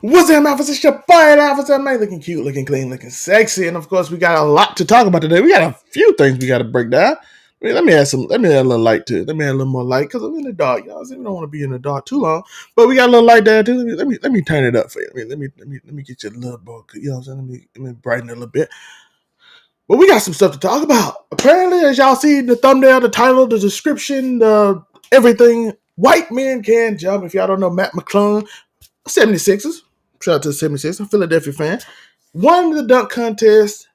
What's up, Alpha? It's your boy, Alpha, man. Looking cute, looking clean, looking sexy. And of course, we got a lot to talk about today. We got a few things we got to break down. Let me add a little light to it. Let me add a little more light because I'm in the dark. Y'all see, we don't want to be in the dark too long. But we got a little light there too. Let me turn it up for you. Let me get you a little more, you know what I'm saying? Let me brighten it a little bit. But we got some stuff to talk about. Apparently, as y'all see the thumbnail, the title, the description, the everything, white men can jump. If y'all don't know Matt McClung, 76ers. Shout out to the 76ers, a Philadelphia fan. Won the dunk contest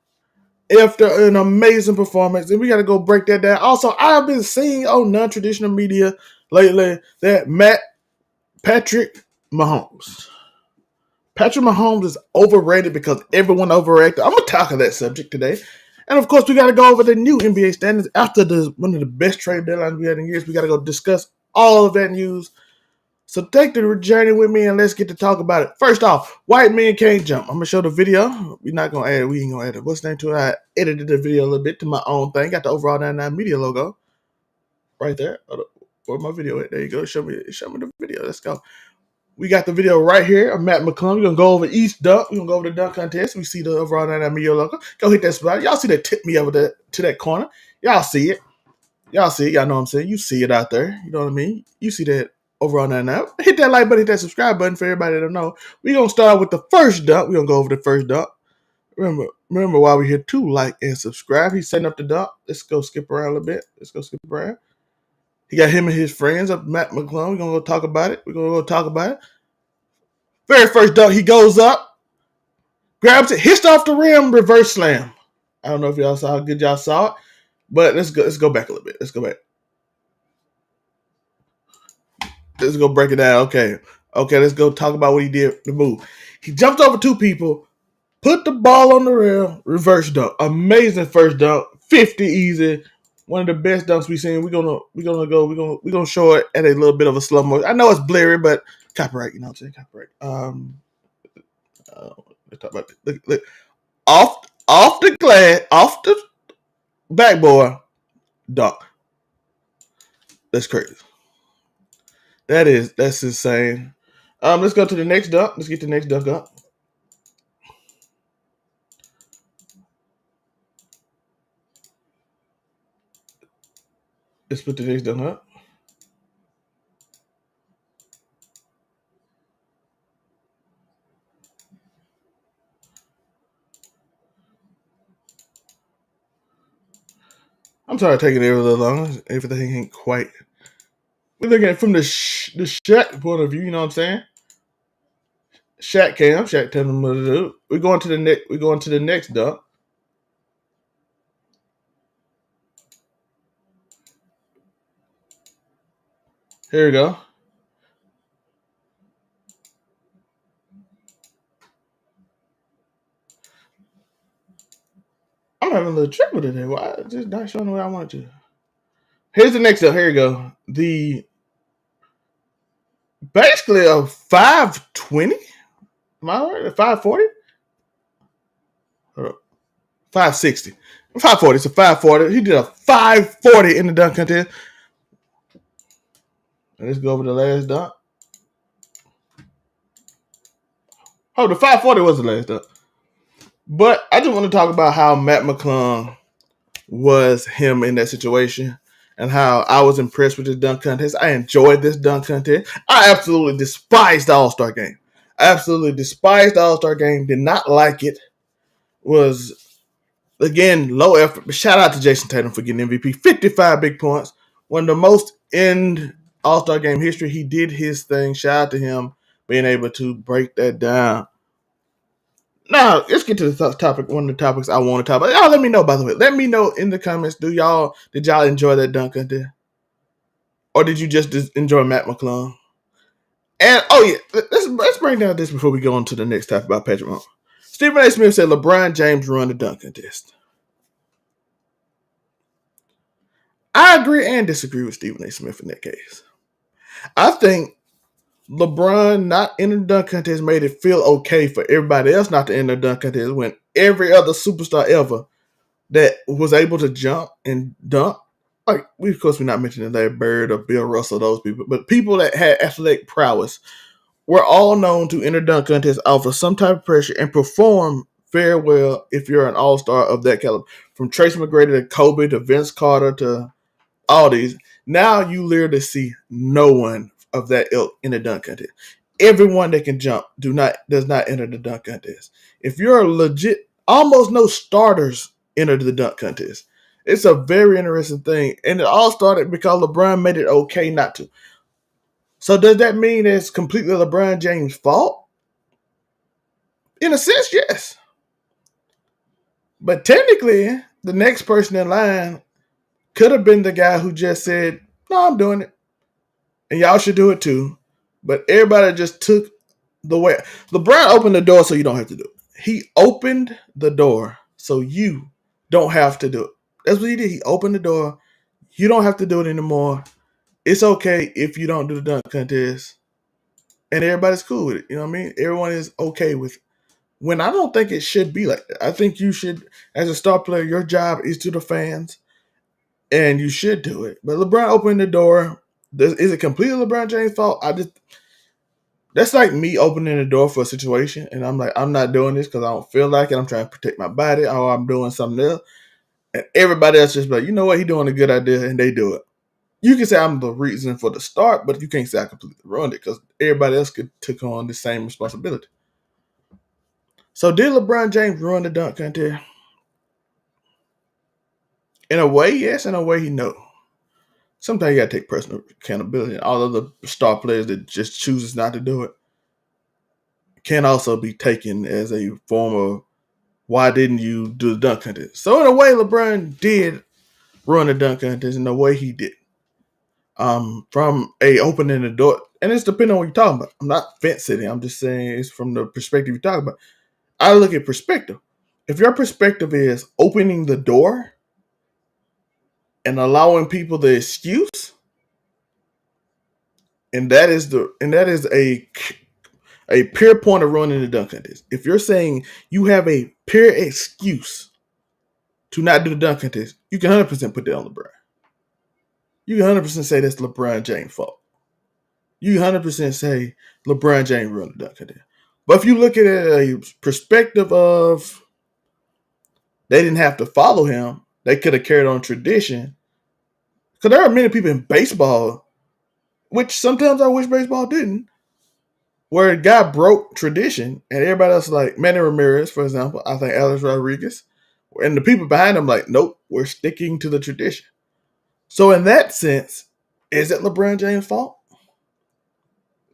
after an amazing performance. And we got to go break that down. Also, I've been seeing on non-traditional media lately that Patrick Mahomes. Patrick Mahomes is overrated because everyone overrated. I'm going to tackle that subject today. And of course, we got to go over the new NBA standards after one of the best trade deadlines we had in years. We got to go discuss all of that news. So take the journey with me and let's get to talk about it. First off, white men can't jump. I'm gonna show the video. We ain't gonna add it. What's the name to it? I edited the video a little bit to my own thing. Got the overall 99 media logo right there. Where's my video at? There you go. Show me the video. Let's go. We got the video right here of Matt McClung. We're gonna go over each dunk. We're gonna go over the dunk contest. We see the overall 99 media logo. Go hit that spot. Y'all see that tip me over to that corner. Y'all see it. Y'all see it. Y'all know what I'm saying. You see it out there. You know what I mean? You see that overall 99. Hit that like button, hit that subscribe button for everybody to know. We're going to start with the first dunk. We're going to go over the first dunk. Remember while we're here to like and subscribe. He's setting up the dunk. Let's go skip around a little bit. He got him and his friends up, Matt McClung. We're going to go talk about it. Very first dunk, he goes up, grabs it, hits off the rim, reverse slam. I don't know if y'all saw how good y'all saw it, but let's go back a little bit. Let's go back. Let's go break it down. Okay, let's go talk about what he did, the move. He jumped over two people, put the ball on the rim, reverse dunk. Amazing first dunk, 50 easy. One of the best dunks we've seen. We're gonna show it at a little bit of a slow motion. I know it's blurry, but copyright, you know what I'm saying? Copyright. Let's talk about this. Look. Off the glass, off the backboard, dunk. That's crazy. That's insane. Let's go to the next dunk. Let's get the next dunk up. Let's put the next dunk up. I'm sorry taking it a little long. Everything ain't quite. We're looking at it from the Shaq point of view. You know what I'm saying? Shaq telling him what to do. We're going to the next dunk. Here we go. I'm having a little trouble today. Why? Just not showing the way I want to. Here's the next dunk. Here we go. Basically a 520. Am I right? 540? 560. 540. It's a 540. He did a 540 in the dunk contest. Let's go over the last dunk. Oh, the 540 was the last dunk. But I just want to talk about how Matt McClung was him in that situation and how I was impressed with this dunk contest. I enjoyed this dunk contest. I absolutely despised the All-Star game. Did not like it. Was, again, low effort. But shout out to Jason Tatum for getting MVP. 55 big points. One of the most in All-Star game history. He did his thing. Shout out to him being able to break that down. Now, let's get to the topic. One of the topics I want to talk about. Y'all let me know, by the way. Let me know in the comments. Did y'all enjoy that dunk contest? Or did you just enjoy Matt McClung? And, oh yeah, let's bring down this before we go on to the next topic about Patrick Mahomes. Stephen A. Smith said LeBron James run the dunk contest. I agree and disagree with Stephen A. Smith in that case. I think LeBron not in the dunk contest made it feel okay for everybody else not to enter the dunk contest when every other superstar ever that was able to jump and dunk, like we're not mentioning Larry Bird or Bill Russell, those people, but people that had athletic prowess We're all known to enter dunk contests, offer some type of pressure, and perform very well if you're an all-star of that caliber. From Tracy McGrady to Kobe to Vince Carter to all these. Now you literally see no one of that ilk in the dunk contest. Everyone that can jump does not enter the dunk contest. If you're a legit, almost no starters enter the dunk contest. It's a very interesting thing, and it all started because LeBron made it okay not to. So does that mean it's completely LeBron James' fault? In a sense, yes. But technically, the next person in line could have been the guy who just said, "No, I'm doing it, and y'all should do it too." But everybody just took the way. LeBron opened the door so you don't have to do it. He opened the door so you don't have to do it. That's what he did. He opened the door. You don't have to do it anymore. It's okay if you don't do the dunk contest. And everybody's cool with it. You know what I mean? Everyone is okay with it. When I don't think it should be like that. I think you should, as a star player, your job is to the fans. And you should do it. But LeBron opened the door. Is it completely LeBron James' fault? That's like me opening the door for a situation, and I'm like, I'm not doing this because I don't feel like it. I'm trying to protect my body, or I'm doing something else. And everybody else just like, you know what, he's doing a good idea, and they do it. You can say I'm the reason for the start, but you can't say I completely ruined it because everybody else took on the same responsibility. So did LeBron James ruin the dunk contest? In a way, yes. In a way, no. Sometimes you got to take personal accountability. All of the star players that just chooses not to do it can also be taken as a form of why didn't you do the dunk contest? So in a way, LeBron did run the dunk contest in the way he did. From a opening the door, and it's depending on what you're talking about. I'm not fence sitting. I'm just saying it's from the perspective you're talking about. I look at perspective. If your perspective is opening the door and allowing people the excuse, and that is a pure point of running the dunk contest. If you're saying you have a pure excuse to not do the dunk contest, you can 100% put that on LeBron. You can 100% say that's LeBron James' fault. You can 100% say LeBron James ruined the dunk contest. But if you look at it a perspective of they didn't have to follow him, they could have carried on tradition. Because there are many people in baseball, which sometimes I wish baseball didn't, where a guy broke tradition and everybody else like Manny Ramirez, for example, I think Alex Rodriguez, and the people behind him like, nope, we're sticking to the tradition. So in that sense, is it LeBron James' fault?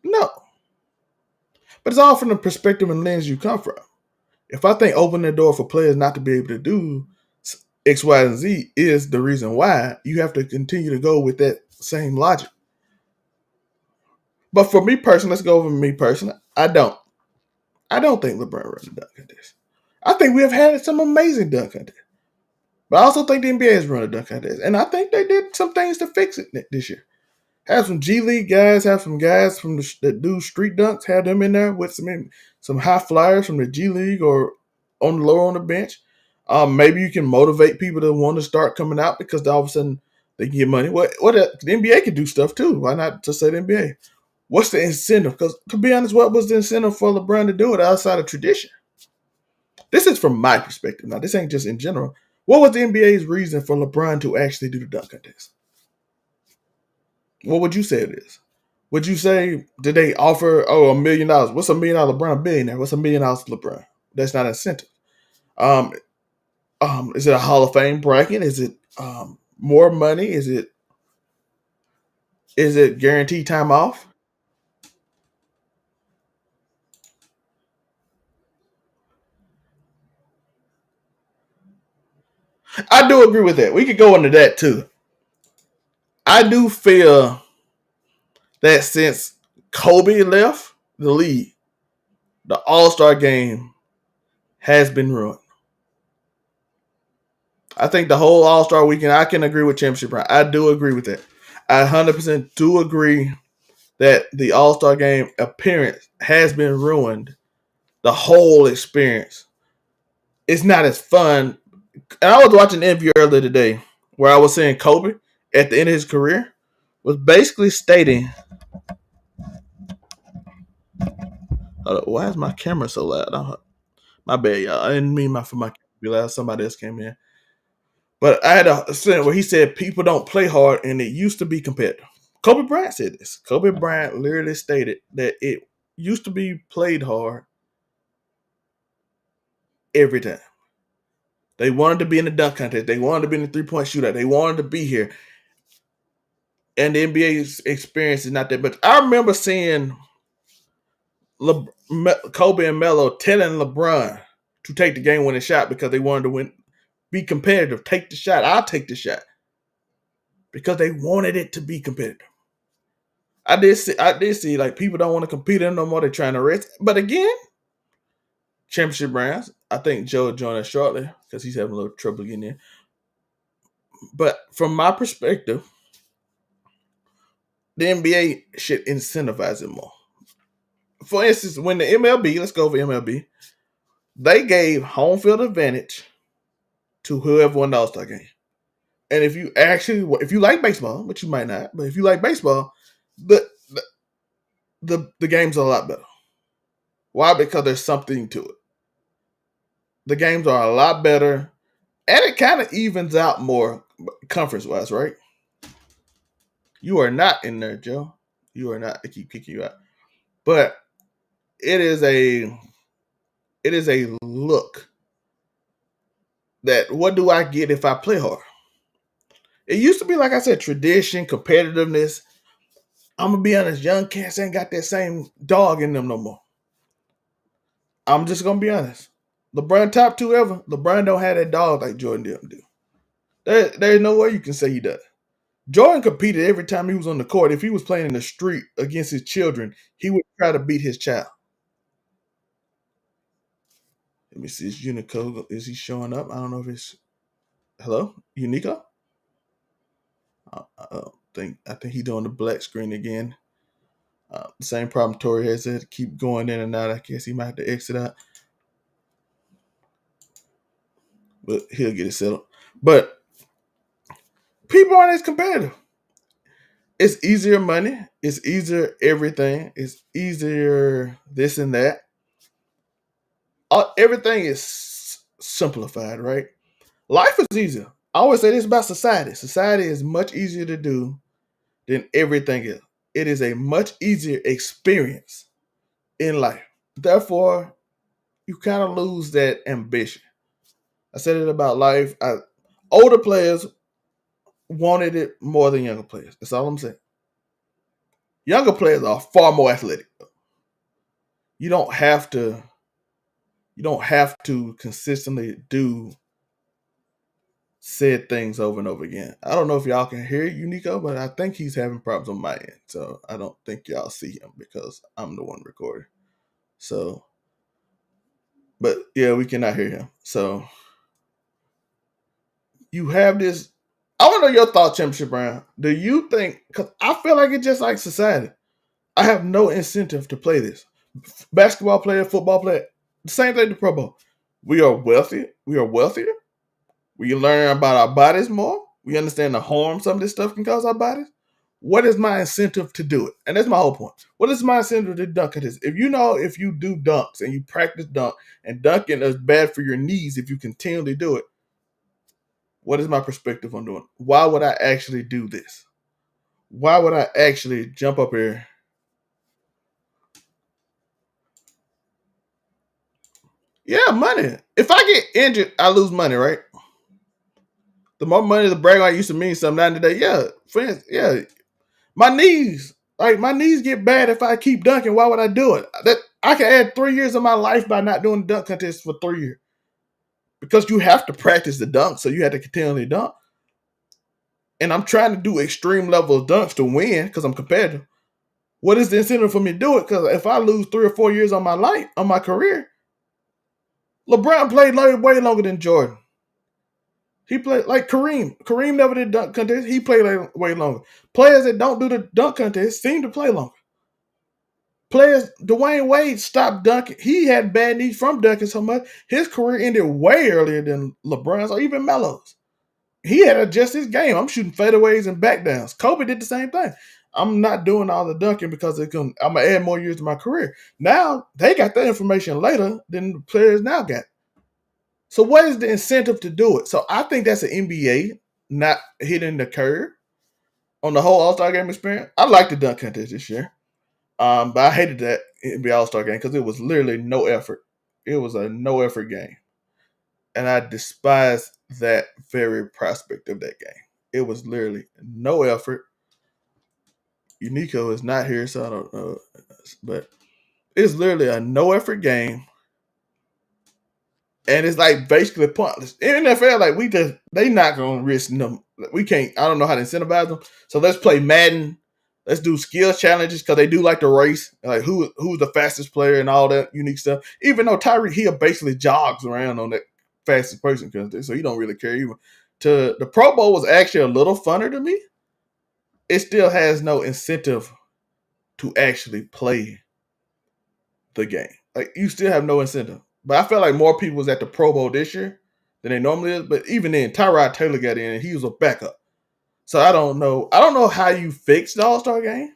No. But it's all from the perspective and lens you come from. If I think opening the door for players not to be able to do X, Y, and Z is the reason why, you have to continue to go with that same logic. But for me personally, let's go over me personally. I don't think LeBron run the dunk contest. I think we have had some amazing dunk contests. But I also think the NBA has run a dunk contest. And I think they did some things to fix it this year. Have some G League guys, have some guys from that do street dunks, have them in there with some high flyers from the G League or on the lower on the bench. Maybe you can motivate people to want to start coming out because all of a sudden they can get money. What the NBA can do stuff too. Why not just say the NBA? What's the incentive? Because to be honest, what was the incentive for LeBron to do it outside of tradition? This is from my perspective. Now, this ain't just in general. What was the NBA's reason for LeBron to actually do the dunk contest? What would you say it is? Would you say, did they offer, $1 million? What's $1 million LeBron? A billionaire. What's $1 million LeBron? That's not an incentive. Is it a Hall of Fame bracket? Is it more money? Is it guaranteed time off? I do agree with that. We could go into that too. I do feel that since Kobe left the league, the All-Star game has been ruined. I think the whole All-Star weekend, I can agree with Championship Round. I do agree with that. I 100% do agree that the All-Star game appearance has been ruined. The whole experience. It's not as fun. And I was watching an interview earlier today where I was saying Kobe at the end of his career was basically stating Why is my camera so loud? My bad, y'all. I didn't mean for my camera to be loud. Somebody else came in. But I had a sentence where he said people don't play hard and it used to be competitive. Kobe Bryant said this. Kobe Bryant literally stated that it used to be played hard every time. They wanted to be in the dunk contest. They wanted to be in the three-point shootout. They wanted to be here. And the NBA experience is not that. But I remember seeing Kobe and Melo telling LeBron to take the game-winning shot because they wanted to win, be competitive. Take the shot. I'll take the shot because they wanted it to be competitive. I did see like people don't want to compete in no more. They're trying to rest. But again, championship rounds. I think Joe will join us shortly because he's having a little trouble getting in. But from my perspective, the NBA should incentivize it more. For instance, when the MLB, let's go over MLB, they gave home field advantage to whoever won the All-Star game. And if you like baseball, which you might not, but if you like baseball, the games are a lot better. Why? Because there's something to it. The games are a lot better, and it kind of evens out more conference-wise, right? You are not in there, Joe. You are not. I keep kicking you out. But it is a look that what do I get if I play hard? It used to be, like I said, tradition, competitiveness. I'm gonna be honest, young cats ain't got that same dog in them no more. I'm just gonna be honest. LeBron top two ever. LeBron don't have that dog like Jordan didn't do. There's no way you can say he does. Jordan competed every time he was on the court. If he was playing in the street against his children, he would try to beat his child. Let me see. Is Unico? Is he showing up? I don't know if it's hello, Unico. I think he's doing the black screen again. Same problem Tori has said. Keep going in and out. I guess he might have to exit out, but he'll get it settled. But people aren't as competitive. It's easier money. It's easier everything. It's easier this and that. Everything is simplified, right? Life is easier. I always say this about society. Society is much easier to do than everything else. It is a much easier experience in life. Therefore, you kind of lose that ambition. I said it about life. Older players wanted it more than younger players. That's all I'm saying. Younger players are far more athletic. You don't have to consistently do said things over and over again. I don't know if y'all can hear Unico, but I think he's having problems on my end. So I don't think y'all see him because I'm the one recording. So, but yeah, we cannot hear him. So you have this. I want to know your thoughts, Championship Brown. Do you think, because I feel like it's just like society. I have no incentive to play this. Basketball player, football player, the same thing to Pro Bowl. We are wealthy. We are wealthier. We learn about our bodies more. We understand the harm some of this stuff can cause our bodies. What is my incentive to do it? And that's my whole point. What is my incentive to dunk at this? If you do dunks and you practice dunk, and dunking is bad for your knees if you continually do it, what is my perspective on doing it? Why would I actually do this? Why would I actually jump up here? Yeah, money. If I get injured, I lose money, right? The more money the brag on used to mean something now today. Yeah, friends, yeah. My knees, my knees get bad if I keep dunking. Why would I do it? I can add 3 years of my life by not doing the dunk contest for 3 years. Because you have to practice the dunk, so you have to continually dunk. And I'm trying to do extreme level of dunks to win because I'm competitive. What is the incentive for me to do it? Because if I lose 3 or 4 years on my career, LeBron played way longer than Jordan. He played like Kareem. Kareem never did dunk contest. He played way longer. Players that don't do the dunk contest seem to play longer. Players, Dwayne Wade stopped dunking. He had bad knees from dunking so much. His career ended way earlier than LeBron's or even Melo's. He had to adjust his game. I'm shooting fadeaways and backdowns. Kobe did the same thing. I'm not doing all the dunking because I'm gonna add more years to my career. Now they got that information later than the players now got. So what is the incentive to do it? So I think that's an NBA not hitting the curve on the whole All Star game experience. I like the dunk contest this year, but I hated that NBA All Star game because it was literally no effort. It was a no effort game, and I despise that very prospect of that game. It was literally no effort. Unico is not here, so I don't know, but it's literally a no effort game. And it's like basically pointless. In NFL, like they not gonna risk them. We can't. I don't know how to incentivize them. So let's play Madden. Let's do skill challenges because they do like the race, like who's the fastest player and all that unique stuff. Even though Tyreek Hill basically jogs around on that fastest person contest, so he don't really care even. To the Pro Bowl was actually a little funner to me. It still has no incentive to actually play the game. Like you still have no incentive. But I felt like more people was at the Pro Bowl this year than they normally is. But even then, Tyrod Taylor got in and he was a backup. So I don't know. I don't know how you fix the All Star game.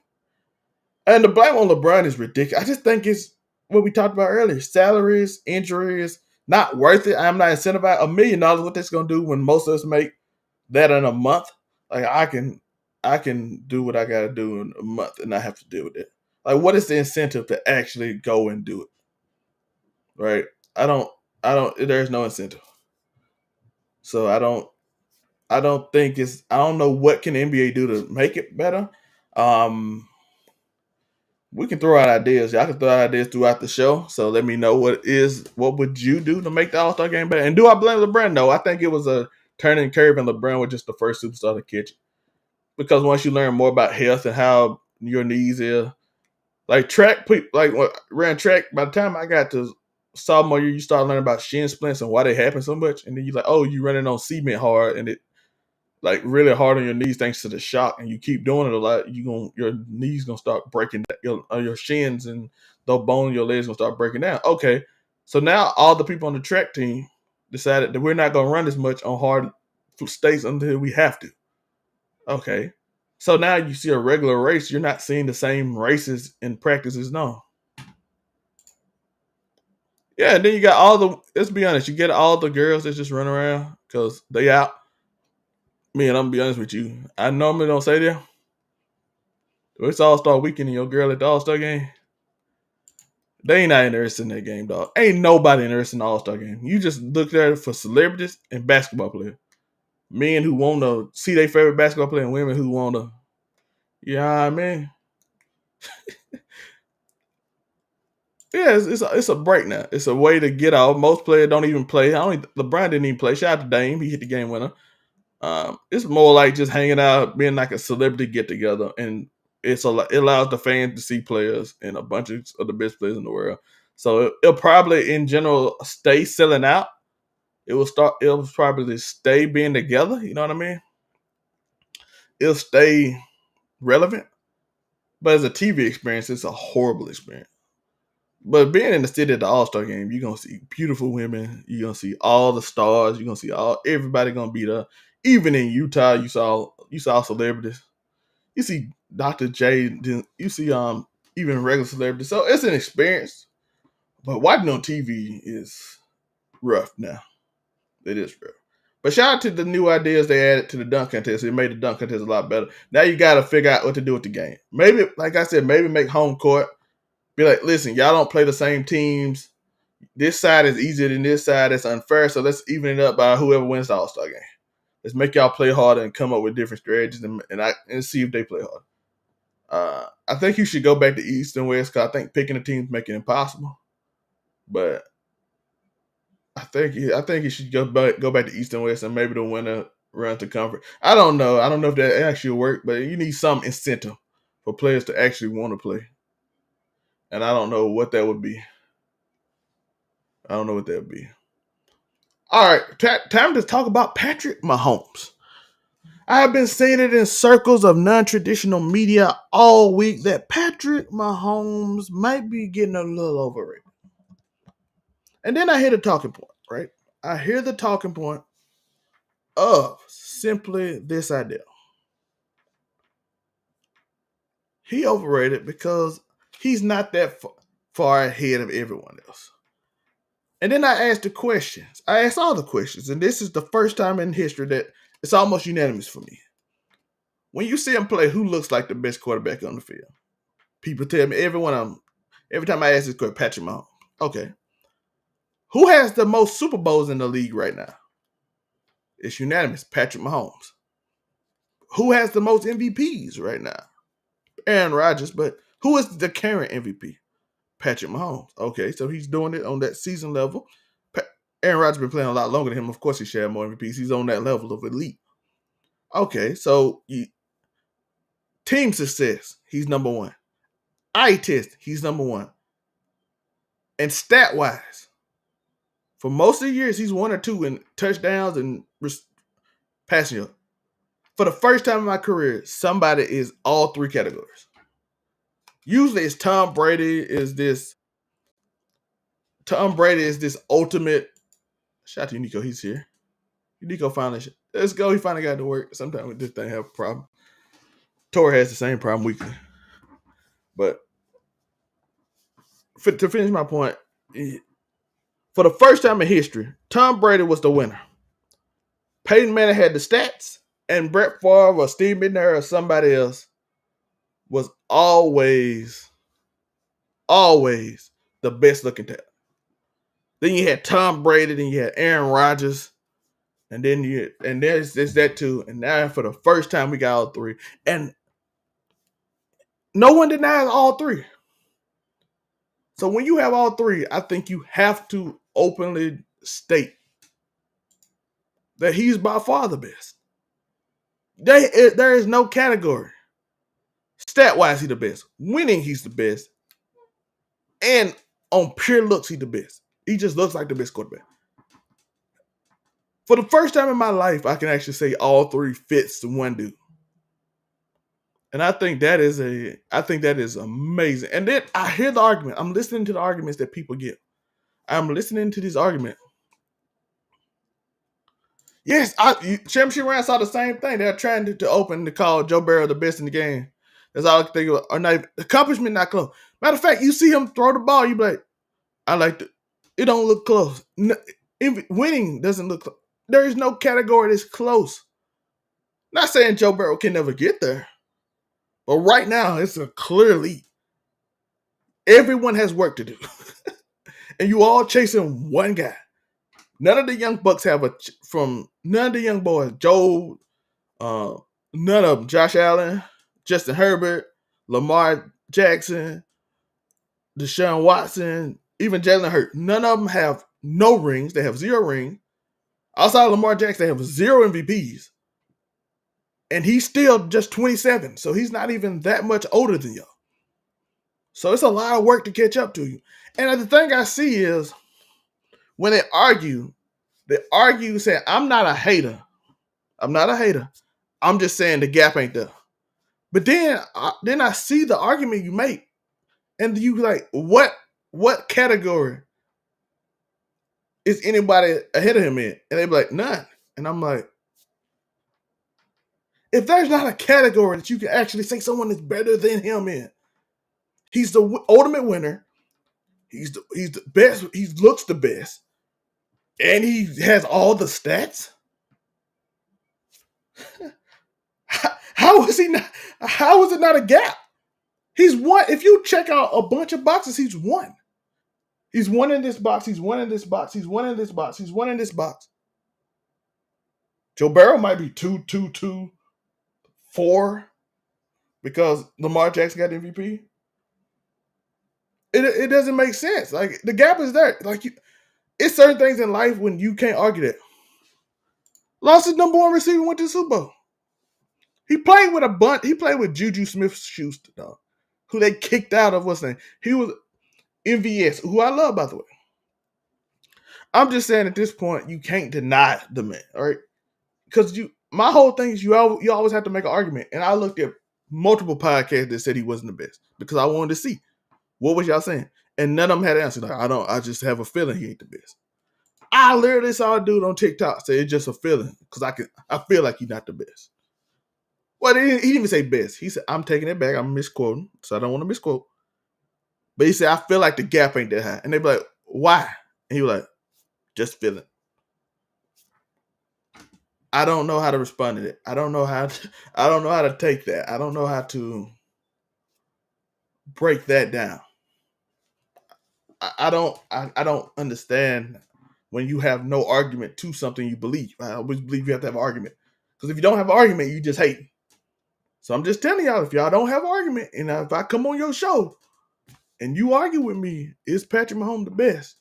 And the blame on LeBron is ridiculous. I just think it's what we talked about earlier: salaries, injuries, not worth it. I'm not incentivized. $1 million, what that's gonna do when most of us make that in a month? Like I can do what I gotta do in a month and not have to deal with it. Like, what is the incentive to actually go and do it? Right? I don't. I don't. There's no incentive. So I don't. I don't think it's. I don't know what can the NBA do to make it better. Um, we can throw out ideas. I can throw out ideas throughout the show. So let me know what would you do to make the All Star game better? And do I blame LeBron? No, I think it was a turning curve, and LeBron was just the first superstar to catch it. Because once you learn more about health and how your knees is, like track, like when I ran track. By the time I got to sophomore year, you start learning about shin splints and why they happen so much, and then you're like, oh, you running on cement hard, and it like really hard on your knees thanks to the shock, and you keep doing it a lot, your knees gonna start breaking down, your shins and the bone in your legs gonna start breaking down. Okay, so now all the people on the track team decided that we're not gonna run as much on hard states until we have to. Okay, so now you see a regular race, you're not seeing the same races in practices. No, yeah, and then you got all the. Let's be honest, you get all the girls that just run around because they out. Me and I'm gonna be honest with you. I normally don't say that. It's All Star Weekend and your girl at the All Star game. They ain't not interested in that game, dog. Ain't nobody interested in the All Star game. You just look there for celebrities and basketball players. Men who want to see their favorite basketball player and women who want to. Yeah, I mean, yeah, it's a break now. It's a way to get out. Most players don't even play. LeBron didn't even play. Shout out to Dame. He hit the game winner. It's more like just hanging out, being like a celebrity get together, and it allows the fans to see players and a bunch of the best players in the world. So it'll probably, in general, stay selling out. It will start. It'll probably stay being together. You know what I mean? It'll stay relevant, but as a TV experience, it's a horrible experience. But being in the city at the All Star game, you're gonna see beautiful women. You're gonna see all the stars. You're gonna see everybody gonna be there. Even in Utah, you saw celebrities. You see Dr. J. You see even regular celebrities. So it's an experience. But watching on TV is rough now. It is rough. But shout out to the new ideas they added to the dunk contest. It made the dunk contest a lot better. Now you got to figure out what to do with the game. Maybe, like I said, maybe make home court. Be like, listen, y'all don't play the same teams. This side is easier than this side. It's unfair. So let's even it up by whoever wins the All Star game. Let's make y'all play harder and come up with different strategies and see if they play hard. I think you should go back to East and West because I think picking a team make it impossible. But I think you should go back to East and West and maybe the winner run to conference. I don't know. I don't know if that actually work, but you need some incentive for players to actually want to play. And I don't know what that would be. I don't know what that would be. All right, time to talk about Patrick Mahomes. I have been saying it in circles of non-traditional media all week that Patrick Mahomes might be getting a little overrated. And then I hear the talking point, right? I hear the talking point of simply this idea. He overrated because he's not that far ahead of everyone else. And then I asked the questions. I asked all the questions, and this is the first time in history that it's almost unanimous for me. When you see him play, who looks like the best quarterback on the field? People tell me every time I ask this question, Patrick Mahomes. Okay. Who has the most Super Bowls in the league right now? It's unanimous, Patrick Mahomes. Who has the most MVPs right now? Aaron Rodgers, but who is the current MVP? Patrick Mahomes. Okay, so he's doing it on that season level. Aaron Rodgers been playing a lot longer than him. Of course, he should have more MVPs. He's on that level of elite. Okay, so team success, he's number one. Eye test, he's number one. And stat wise, for most of the years, he's 1 or 2 in touchdowns and passing yards. For the first time in my career, somebody is all 3 categories. Usually it's Tom Brady is this ultimate. Shout out to Nico, he's here. Nico finally, let's go. He finally got to work. Sometimes this thing have a problem. Tor has the same problem weekly. But to finish my point, for the first time in history, Tom Brady was the winner. Peyton Manning had the stats, and Brett Favre or Steve McNair or somebody else was always the best looking talent. Then you had Tom Brady, then you had Aaron Rodgers, and then there's that too. And now for the first time we got all 3. And no one denies all 3. So when you have all 3, I think you have to openly state that he's by far the best. There is no category. Stat-wise, he's the best. Winning, he's the best. And on pure looks, he's the best. He just looks like the best quarterback. For the first time in my life, I can actually say all 3 fits the one dude. And I think that is amazing. And then I hear the argument. I'm listening to the arguments that people give. I'm listening to this argument. Yes, Championship round saw the same thing. They're trying to call Joe Burrow the best in the game. That's all I can think of. Or not, accomplishment not close. Matter of fact, you see him throw the ball, you be like, I like it. It don't look close. Winning doesn't look close. There is no category that's close. Not saying Joe Burrow can never get there. But right now, it's a clear lead. Everyone has work to do. And you all chasing one guy. None of the young bucks none of the young boys, Joe, none of them, Josh Allen, Justin Herbert, Lamar Jackson, Deshaun Watson, even Jalen Hurts. None of them have no rings. They have 0 rings. Outside of Lamar Jackson, they have 0 MVPs. And he's still just 27. So he's not even that much older than y'all. So it's a lot of work to catch up to you. And the thing I see is when they argue saying, I'm not a hater. I'm just saying the gap ain't there. But then I see the argument you make. And you like, what category is anybody ahead of him in? And they be like, none. And I'm like, if there's not a category that you can actually say someone is better than him in, he's the ultimate winner. He's the best. He looks the best. And he has all the stats. How is it not a gap? He's one. If you check out a bunch of boxes, he's one. He's one in this box. He's one in this box. He's one in this box. He's one in this box. Joe Burrow might be 2, 2, 2, 4 because Lamar Jackson got MVP. It doesn't make sense. Like the gap is there. Like it's certain things in life when you can't argue that. Lost his number 1 receiver, went to the Super Bowl. He played with a bunch. He played with Juju Smith-Schuster, dog, who they kicked out of what's name. He was MVS, who I love, by the way. I'm just saying at this point, you can't deny the man, all right? Because my whole thing is you always have to make an argument. And I looked at multiple podcasts that said he wasn't the best because I wanted to see what was y'all saying. And none of them had answers. Like, I just have a feeling he ain't the best. I literally saw a dude on TikTok say it's just a feeling because I feel like he's not the best. Well, he didn't even say best. He said, I'm taking it back. I'm misquoting, so I don't want to misquote. But he said, I feel like the gap ain't that high. And they be like, why? And he was like, just feeling. I don't know how to respond to that. I don't know how to take that. I don't know how to break that down. I don't understand when you have no argument to something you believe. I always believe you have to have an argument. Because if you don't have an argument, you just hate. So I'm just telling y'all, if y'all don't have an argument, and if I come on your show and you argue with me, is Patrick Mahomes the best?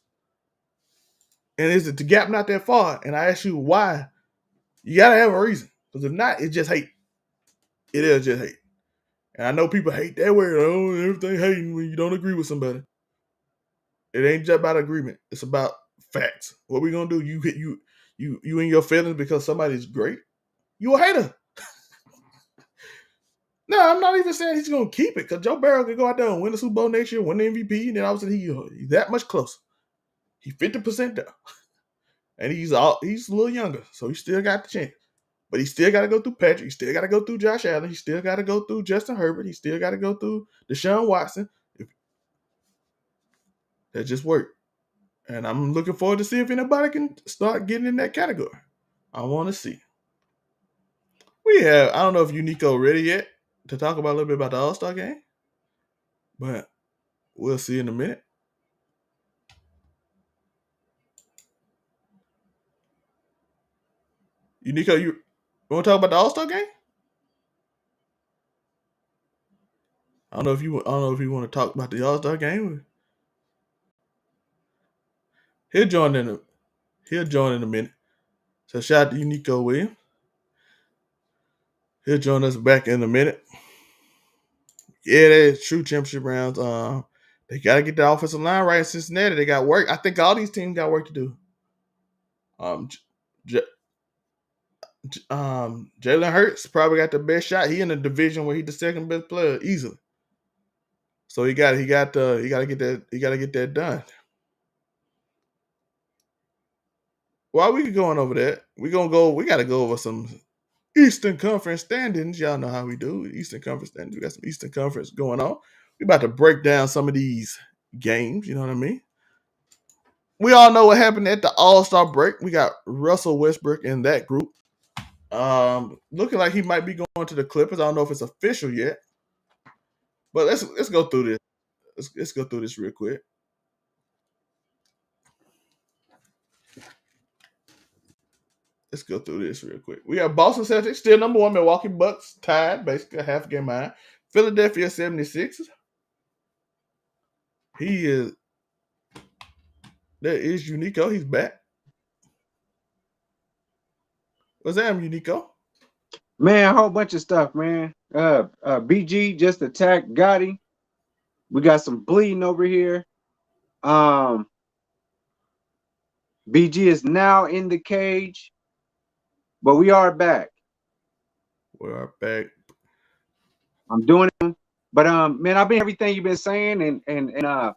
And is it the gap not that far? And I ask you why, you gotta have a reason. Because if not, it's just hate. It is just hate. And I know people hate that word. Oh, everything hating when you don't agree with somebody. It ain't just about agreement. It's about facts. What we gonna do? You in your feelings because somebody's great? You a hater. No, I'm not even saying he's gonna keep it, because Joe Burrow can go out there and win the Super Bowl next year, win the MVP, and then all of a sudden he's that much closer. He's 50% there. And he's a little younger, so he still got the chance. But he still got to go through Patrick. He still got to go through Josh Allen. He still got to go through Justin Herbert. He still got to go through Deshaun Watson. That just worked. And I'm looking forward to see if anybody can start getting in that category. I want to see. I don't know if Unico ready yet to talk about a little bit about the All-Star game, but we'll see in a minute. Unico, you want to talk about the All-Star game? I don't know if you want to talk about the All-Star game. He'll join in a minute. So shout out to Unico Williams. He'll join us back in a minute. Yeah, that's true. Championship rounds. They got to get the offensive line right in Cincinnati. They got work. I think all these teams got work to do. Jalen Hurts probably got the best shot. He in the division where he's the second best player easily. So he got to get that done. While we going over that, we got to go over some Eastern Conference standings. Y'all know how we do. Eastern Conference standings. We got some Eastern Conference going on. We about to break down some of these games. You know what I mean? We all know what happened at the All-Star break. We got Russell Westbrook in that group. Looking like he might be going to the Clippers. I don't know if it's official yet. But let's go through this. Let's go through this real quick. Let's go through this real quick. We have Boston Celtics still number one. Milwaukee Bucks tied, basically a half game behind. Philadelphia 76ers. There is Unico. He's back. What's that, Unico? Man, a whole bunch of stuff, man. BG just attacked Gotti. We got some bleeding over here. BG is now in the cage, but we are back. We are back. I'm doing it, but man, I've been everything you've been saying, and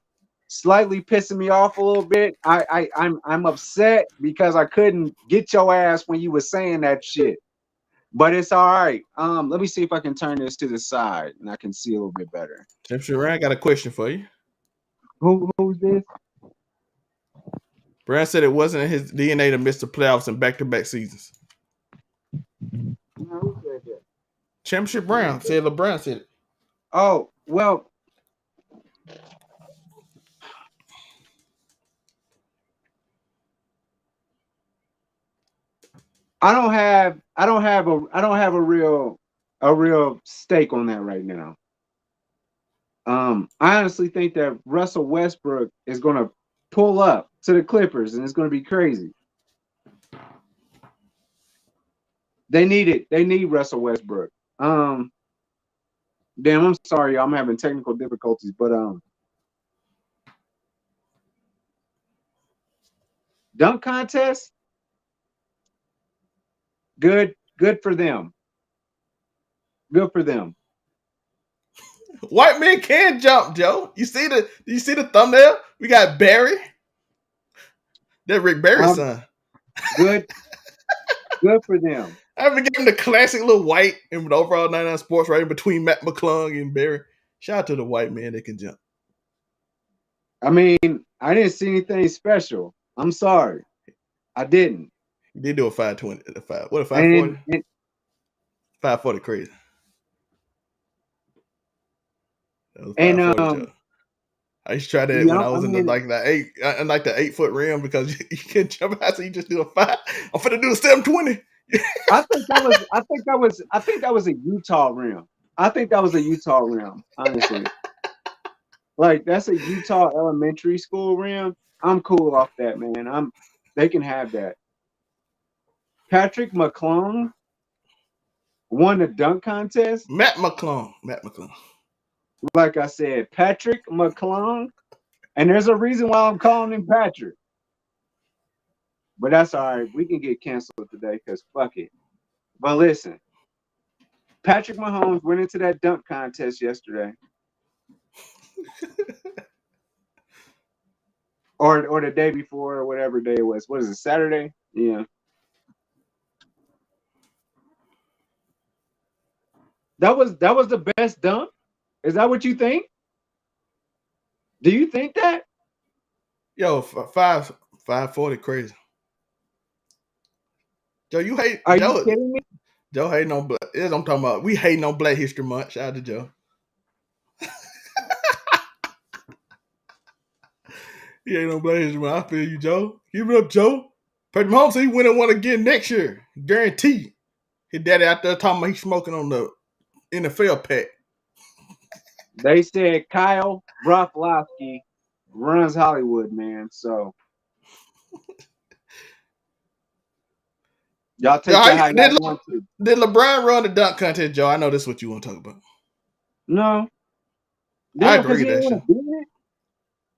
slightly pissing me off a little bit. I'm upset because I couldn't get your ass when you were saying that shit. But it's all right. Let me see if I can turn this to the side and I can see a little bit better. Championship round, I got a question for you. Who's this? Brown said it wasn't in his DNA to miss the playoffs in back-to-back seasons. Who said that? Championship Brown said LeBron said it. Oh, well. I don't have a real stake on that right now. I honestly think that Russell Westbrook is going to pull up to the Clippers, and it's going to be crazy. They need it. They need Russell Westbrook. Damn, I'm sorry, I'm having technical difficulties, but dunk contest. Good for them. Good for them. White men can jump, Joe. You see the thumbnail? We got Barry. That Rick Barry's son. Good for them. I ever gave him the classic little white and with the overall 99 sports right in between Matt McClung and Barry. Shout out to the white man that can jump. I mean, I didn't see anything special. I'm sorry. I didn't. He did do a 520. What a 540? And 540 crazy. That was And 540 joke. I used to try that when I was in the 8-foot rim because you can't jump out, so you just do a 5. I'm finna do a 720. I think that was a Utah rim. I think that was a Utah rim, honestly. Like that's a Utah elementary school rim. I'm cool off that, man. They can have that. Patrick McClung won the dunk contest. Matt McClung. Like I said, Patrick McClung. And there's a reason why I'm calling him Patrick. But that's all right. We can get canceled today because fuck it. But listen, Patrick Mahomes went into that dunk contest yesterday. or the day before, or whatever day it was. What is it, Saturday? Yeah. That was the best dunk? Is that what you think? Do you think that? Yo, 540 crazy. Joe, you hate. Are you kidding me? Joe hating on black. I'm talking about. We hating on Black History Month. Shout out to Joe. He ain't on Black History Month. I feel you, Joe. Give it up, Joe. Patrick Mahomes, he win and won again next year. Guaranteed. His daddy out there talking about he's smoking on the NFL pack. They said Kyle Broflovsky runs Hollywood, man. So y'all take that how y'all want to. Did LeBron run the dunk contest, Joe? I know this is what you want to talk about. No. I agree with that shit.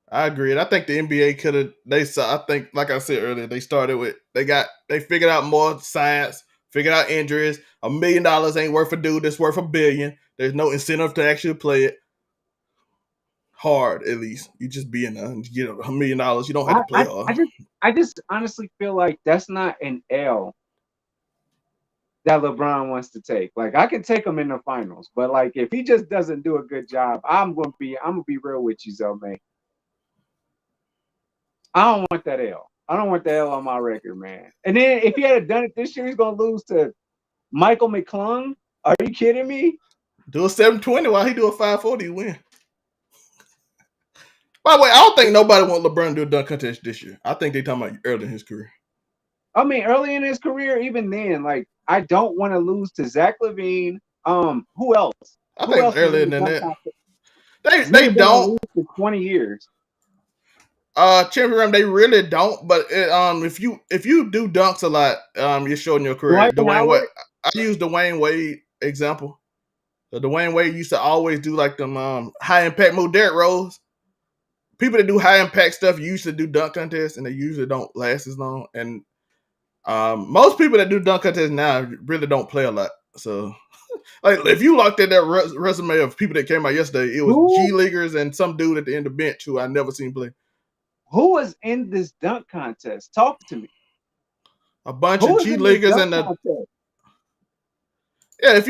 I agree. I think the NBA could have. I think, like I said earlier, they started with they figured out more science, figured out injuries. $1 million ain't worth a dude that's worth $1 billion. There's no incentive to actually play it hard. At least you just be in there and get $1 million. You don't have to play hard. I just honestly feel like that's not an L that LeBron wants to take. Like I can take him in the finals, but like if he just doesn't do a good job, I'm gonna be real with you, Zoe. I don't want that L. I don't want that L on my record, man. And then if he had done it this year, he's gonna lose to Michael McClung. Are you kidding me? Do a 720 while he do a 540, win. By the way, I don't think nobody want LeBron to do a dunk contest this year. I think they talking about early in his career. I mean, early in his career, even then, like I don't want to lose to Zach LaVine. Who else? I think earlier than that. They don't. Lose for 20 years. Champion, they really don't. But if you do dunks a lot, you're showing your career. Dwayne Wade. I use Dwayne Wade example. So Dwayne Wade used to always do like them high impact move. Derrick Rose. People that do high impact stuff usually do dunk contests, and they usually don't last as long. And most people that do dunk contests now really don't play a lot. So, like if you looked at that resume of people that came out yesterday, it was G leaguers and some dude at the end of the bench who I never seen play. Who was in this dunk contest? Talk to me. A bunch of G leaguers and yeah.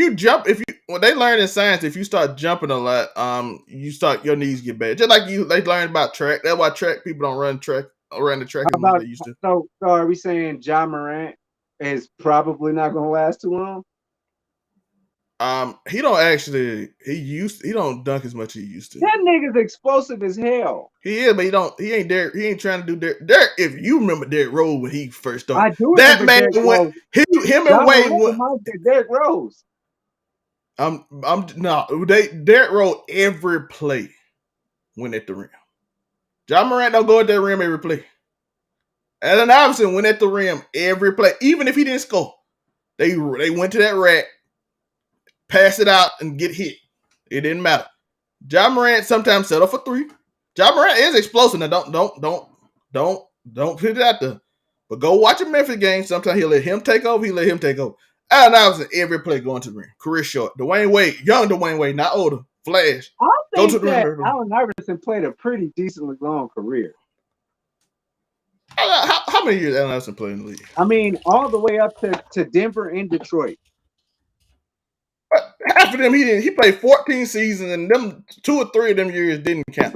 When they learn in science, if you start jumping a lot, your knees get bad. Just like they learned about track. That's why track people don't run the track as much as they used to. So are we saying Ja Morant is probably not going to last too long? He don't dunk as much as he used to. That nigga's explosive as hell. He is, but he ain't trying to do Derrick. If you remember Derrick Rose when he first started, I do. That man went. Him and Wade went. Derrick Rose. Derrick Rose every play went at the rim. Ja Morant don't go at that rim every play. Allen Iverson went at the rim every play, even if he didn't score. They went to that rack, pass it out, and get hit. It didn't matter. Ja Morant sometimes settle for three. Ja Morant is explosive. Now don't put it out there. But go watch a Memphis game. Sometimes he'll let him take over. Allen Iverson every play going to the rim. Career short. Dwayne Wade, young Dwayne Wade, not older. Flash. I think that Allen Iverson played a pretty decently long career. How many years Allen Iverson played in the league? I mean, all the way up to Denver and Detroit. Half of them he didn't. He played 14 seasons, and them 2 or 3 of them years didn't count.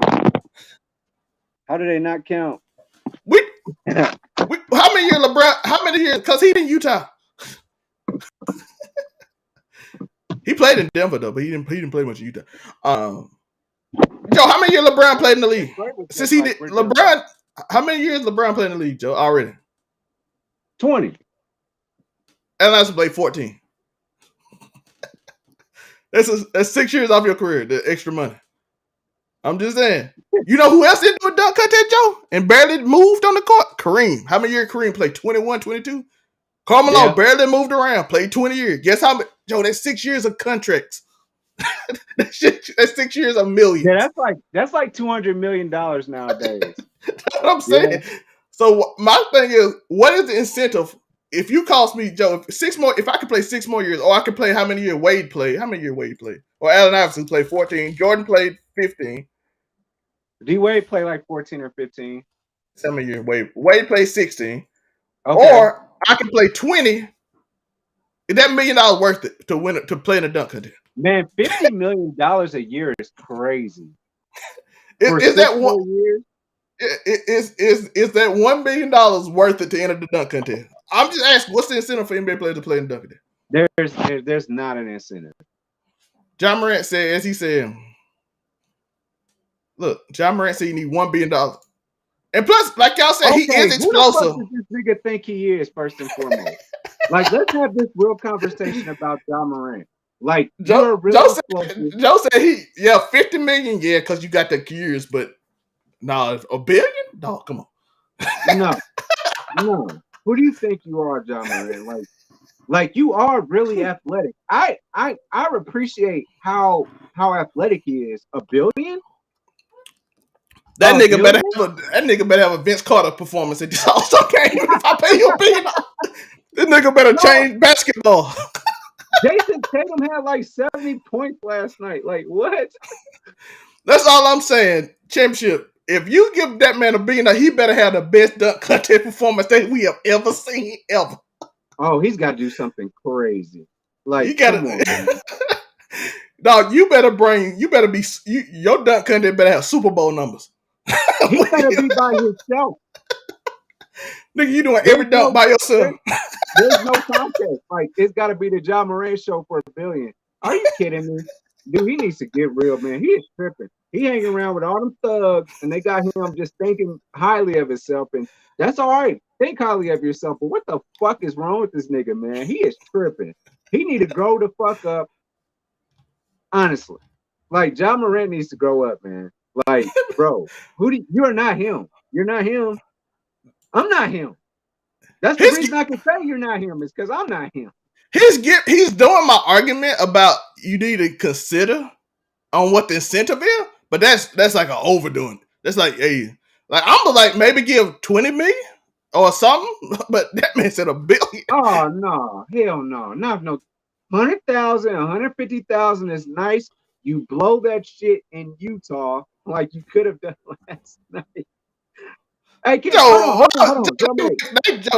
How do they not count? We how many years LeBron? How many years? Because he in Utah. He played in Denver though, but he didn't play much in Utah. Joe, how many years LeBron played in the league? Since he did LeBron, how many years LeBron played in the league, Joe? Already 20. Allen Iverson played 14. That's 6 years off your career. The extra money. I'm just saying. You know who else didn't do a dunk contest, Joe? And barely moved on the court? Kareem. How many years Kareem played? 21, 22? Carmelo barely moved around, played 20 years. Guess how many? Joe, that's 6 years of contracts. That's 6 years of millions. Yeah, that's like $200 million nowadays. That's what I'm saying. Yeah. So my thing is, what is the incentive? If you cost me, Joe, if I could play 6 more years, or I could play how many years Wade played? How many years Wade played? Or Allen Iverson played 14. Jordan played 15. D Wade played like 14 or 15. How many years Wade played 16. Okay. Or I can play 20. Is that $1 million worth it to win to play in a dunk contest? Man, $50 million a year is crazy. Is that one year? Is that $1 million worth it to enter the dunk contest? I'm just asking, what's the incentive for NBA players to play in the dunk contest? There's not an incentive. John Morant said, as he said, look, John Morant said you need $1 billion. And plus, like y'all said, he is explosive. Who does this nigga think he is, first and foremost? Like, let's have this real conversation about John Morant. Like, Joe said he, 50 million, because you got the years, but no, $1 billion? No, come on. No. Who do you think you are, John Morant? Like you are really athletic. I appreciate how athletic he is. $1 billion? That nigga better have a Vince Carter performance at this All-Star game. If I pay you $1 billion, this nigga better change basketball. Jason Tatum had like 70 points last night. Like, what? That's all I'm saying. Championship. If you give that man $1 billion, he better have the best dunk contest performance that we have ever seen, ever. Oh, he's got to do something crazy. Like, you gotta, dog, your dunk contest better have Super Bowl numbers. He better be by himself. Nigga, you doing every dunk by yourself. There's no contest. Like, it's got to be the John Morant show for $1 billion. Are you kidding me? Dude, he needs to get real, man. He is tripping. He hanging around with all them thugs, and they got him just thinking highly of himself, and that's all right. Think highly of yourself, but what the fuck is wrong with this nigga, man? He is tripping. He need to grow the fuck up. Honestly, like, John Morant needs to grow up, man. Like, bro, you're not him. You're not him. I'm not him. That's the reason I can say you're not him, is because I'm not him. He's doing my argument about you need to consider on what the incentive is, but that's like an overdoing. That's like, hey, like I'm gonna like maybe give 20 million or something, but that man said $1 billion. Oh no, hell no, not no 100,000, 150,000 is nice. You blow that shit in Utah like you could have done last night. Hey, Joe,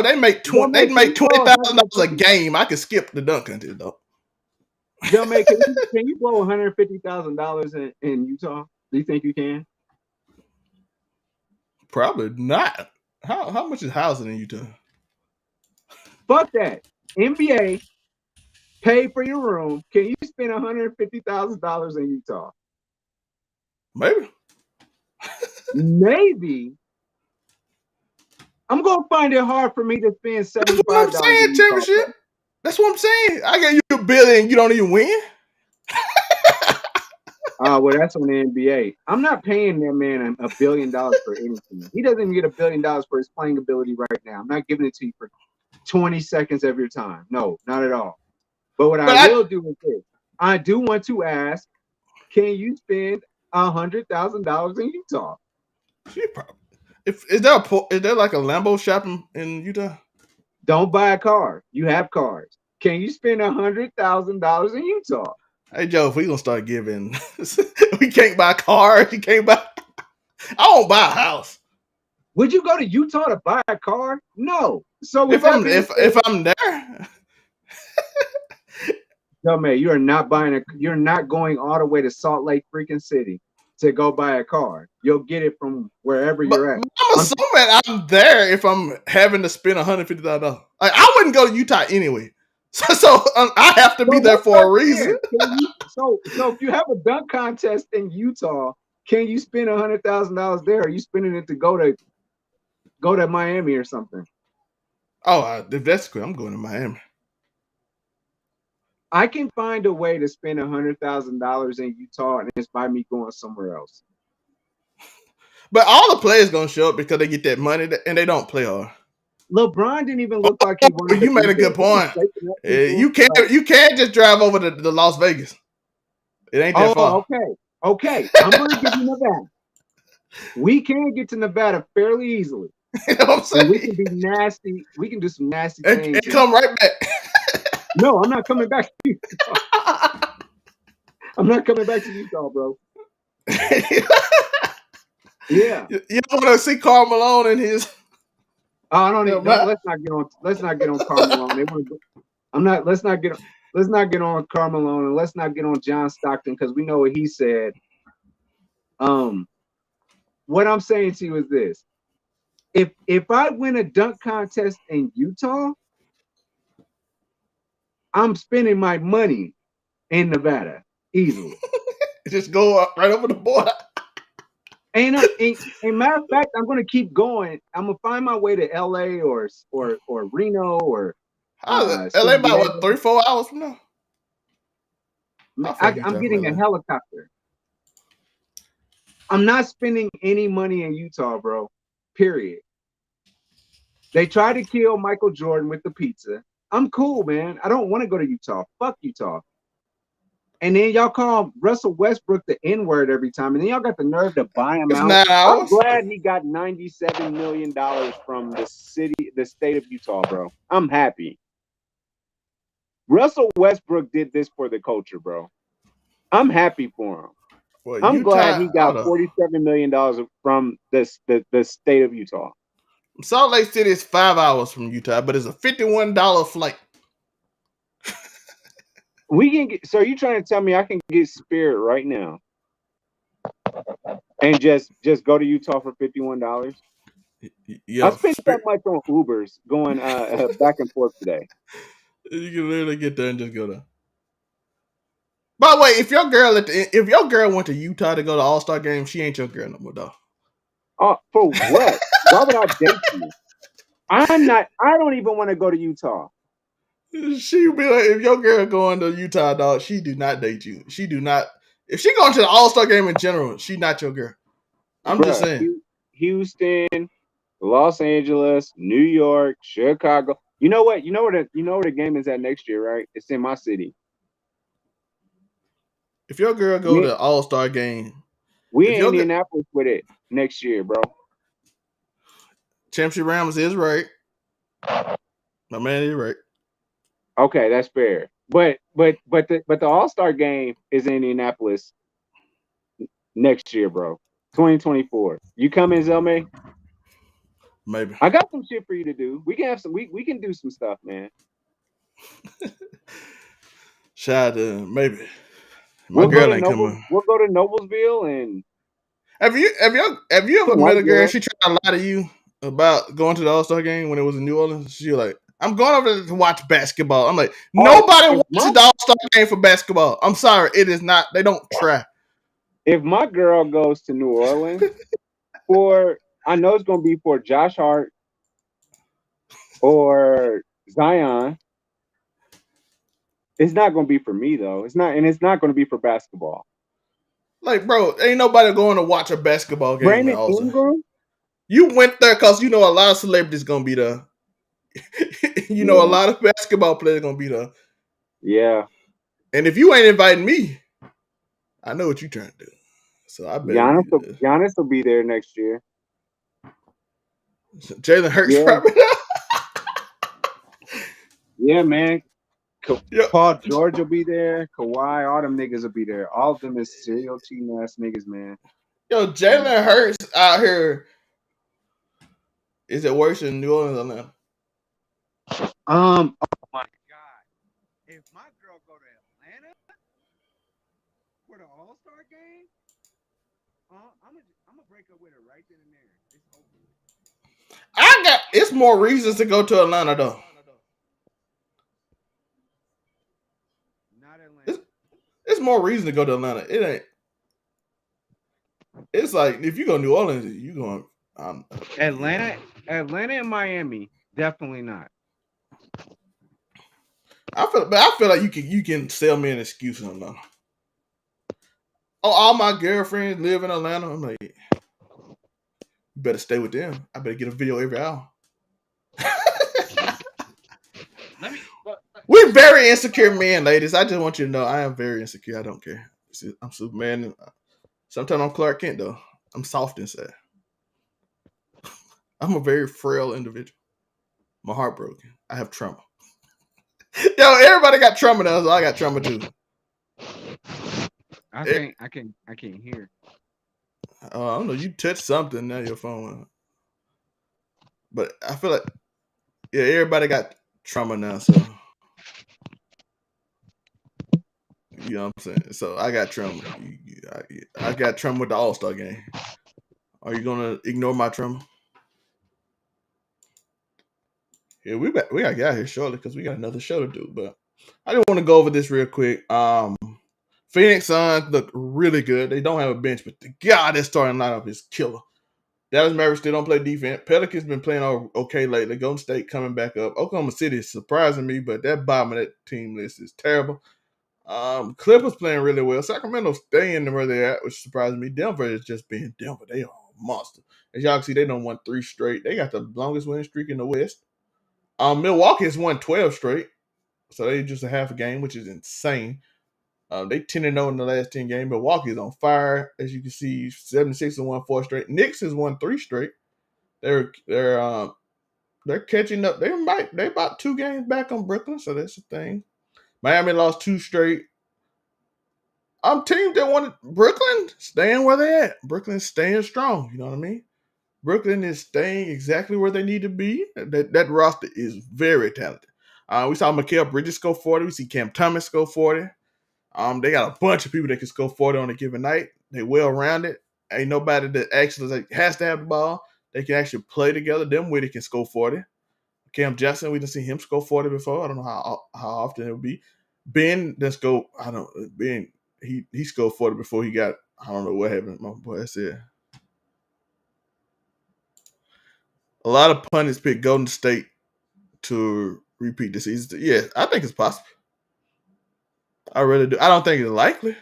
they make $20,000 a game. I can skip the dunk contest though. Joe, can you blow $150,000 in Utah? Do you think you can? Probably not. How much is housing in Utah? Fuck that. NBA, pay for your room. Can you spend $150,000 in Utah? Maybe. Maybe. I'm gonna find it hard for me to spend $75. That's what I'm saying, championship. That's what I'm saying. I gave you $1 billion, you don't even win. Well, that's on the NBA. I'm not paying that man $1 billion for anything. He doesn't even get $1 billion for his playing ability right now. I'm not giving it to you for 20 seconds of your time. No, not at all. But I will do is this. I do want to ask, can you spend $100,000 in Utah? Is there like a Lambo shop in Utah? Don't buy a car. You have cars. Can you spend $100,000 in Utah? Hey Joe, if we gonna start giving, we can't buy cars. You can't buy. I won't buy a house. Would you go to Utah to buy a car? No. So with if I'm there, no, man, you're not going all the way to Salt Lake freaking City to go buy a car. You'll get it from wherever but you're at. I'm assuming I'm there if I'm having to spend $150,000. Like I wouldn't go to Utah anyway, so I have to be there for a reason. So if you have a dunk contest in Utah, can you spend $100,000 there? Or are you spending it to go to Miami or something? Oh, if that's cool, I'm going to Miami. I can find a way to spend $100,000 in Utah, and it's by me going somewhere else. But all the players gonna show up because they get that money, and they don't play hard. LeBron didn't even look like he wanted. You made a good point. You can't just drive over to Las Vegas. It ain't that far. Okay. I'm gonna give you Nevada. We can get to Nevada fairly easily. You know what I'm saying? And we can be nasty. We can do some nasty things. And come right back. No, I'm not coming back to Utah. I'm not coming back to Utah, bro. Yeah. You don't want to see Karl Malone and his. Oh, I don't even. Let's not get on Karl Malone. Let's not get on Karl Malone, and let's not get on John Stockton because we know what he said. What I'm saying to you is this: if I win a dunk contest in Utah, I'm spending my money in Nevada easily. Just go right over the border. And matter of fact, I'm gonna keep going. I'm gonna find my way to LA or Reno or LA about what 3-4 hours from now. I'm getting a helicopter. I'm not spending any money in Utah, bro. Period. They tried to kill Michael Jordan with the pizza. I'm cool, man. I don't want to go to Utah. Fuck Utah. And then y'all call Russell Westbrook the N-word every time. And then y'all got the nerve to buy him out. I'm glad he got $97 million from the state of Utah, bro. I'm happy. Russell Westbrook did this for the culture, bro. I'm happy for him. Well, I'm glad he got $47 million from the state of Utah. Salt Lake City is 5 hours from Utah, but it's a $51 flight. We can get. So you trying to tell me I can get Spirit right now and just go to Utah for $51? Yeah, I spent that much on Ubers going back and forth today. You can literally get there and just go there. By the way, if your girl went to Utah to go to All-Star game, she ain't your girl no more, though. Oh, for what? Why would I date you? I don't even want to go to Utah. She be like, if your girl going to Utah, dog, she do not date you. She do not. If she going to the All-Star game in general, she not your girl. I'm just saying. Houston, Los Angeles, New York, Chicago. You know what? You know where the game is at next year, right? It's in my city. If your girl go to the All-Star game, we in Indianapolis with it next year, bro. Championship Rams is right. My man is right. Okay, that's fair. But the All-Star game is in Indianapolis next year, bro. 2024. You coming, Zelme? Maybe. I got some shit for you to do. We can have some. We can do some stuff, man. Shout out to maybe. My girl ain't coming. We'll go to Noblesville and. Have you ever met a girl? She tried to lie to you about going to the All-Star game when it was in New Orleans. She was like, I'm going over there to watch basketball. I'm like, nobody watches the All-Star game for basketball. I'm sorry, it is not. They don't try. If my girl goes to New Orleans I know it's going to be for Josh Hart or Zion. It's not going to be for me though. It's not going to be for basketball. Like, bro, ain't nobody going to watch a basketball game. Brandon Ingram? You went there because you know a lot of celebrities going to be there. You know a lot of basketball players going to be there. Yeah. And if you ain't inviting me, I know what you're trying to do. So I bet Giannis will be there next year. Jalen Hurts probably. Yeah, man. Paul George will be there. Kawhi, all them niggas will be there. All of them is serial cheating ass niggas, man. Yo, Jalen Hurts out here Is it worse in New Orleans or Atlanta? Oh my God! If my girl go to Atlanta for the All-Star game, I'm gonna break up with her right then and there. It's over. It's more reasons to go to Atlanta though. Not Atlanta. It's more reason to go to Atlanta. It ain't. It's like if you go to New Orleans, you going Atlanta and Miami, definitely not. I feel like you can sell me an excuse in Atlanta. Oh, all my girlfriends live in Atlanta. I'm like, you better stay with them. I better get a video every hour. We're very insecure men, ladies. I just want you to know I am very insecure. I don't care. I'm Superman. Sometimes I'm Clark Kent though. I'm soft inside. I'm a very frail individual. My heart broken. I have trauma. Yo, everybody got trauma now, so I got trauma too. I can't hear. I don't know. You touched something now. Your phone went. But I feel like everybody got trauma now. So you know what I'm saying. So I got trauma. I got trauma with the All-Star game. Are you gonna ignore my trauma? Yeah, we gotta get out here shortly because we got another show to do. But I just want to go over this real quick. Phoenix Suns look really good. They don't have a bench, but their starting lineup is killer. Dallas Mavericks still don't play defense. Pelicans been playing okay lately. Golden State coming back up. Oklahoma City is surprising me, but that bottom of that team list is terrible. Clippers playing really well. Sacramento staying where they're at, which surprises me. Denver is just being Denver. They are a monster. As y'all can see, they done won 3 straight. They got the longest winning streak in the West. Milwaukee has won 12 straight. So they just a half a game, which is insane. They 10-0 in the last 10 games. Milwaukee's on fire. As you can see, 76 and won 4 straight. Knicks has won 3 straight. They're catching up. They about 2 games back on Brooklyn, so that's the thing. Miami lost 2 straight. Teams that wanted Brooklyn staying where they at. Brooklyn's staying strong. You know what I mean? Brooklyn is staying exactly where they need to be. That roster is very talented. We saw Mikal Bridges score 40. We see Cam Thomas score 40. They got a bunch of people that can score 40 on a given night. They well-rounded. Ain't nobody that actually has to have the ball. They can actually play together. Them way they can score 40. Cam Johnson, we didn't see him score 40 before. I don't know how often it would be. Ben, he scored 40 before he got, I don't know what happened. My boy said. A lot of pundits pick Golden State to repeat the season. Yeah, I think it's possible. I really do. I don't think it's likely.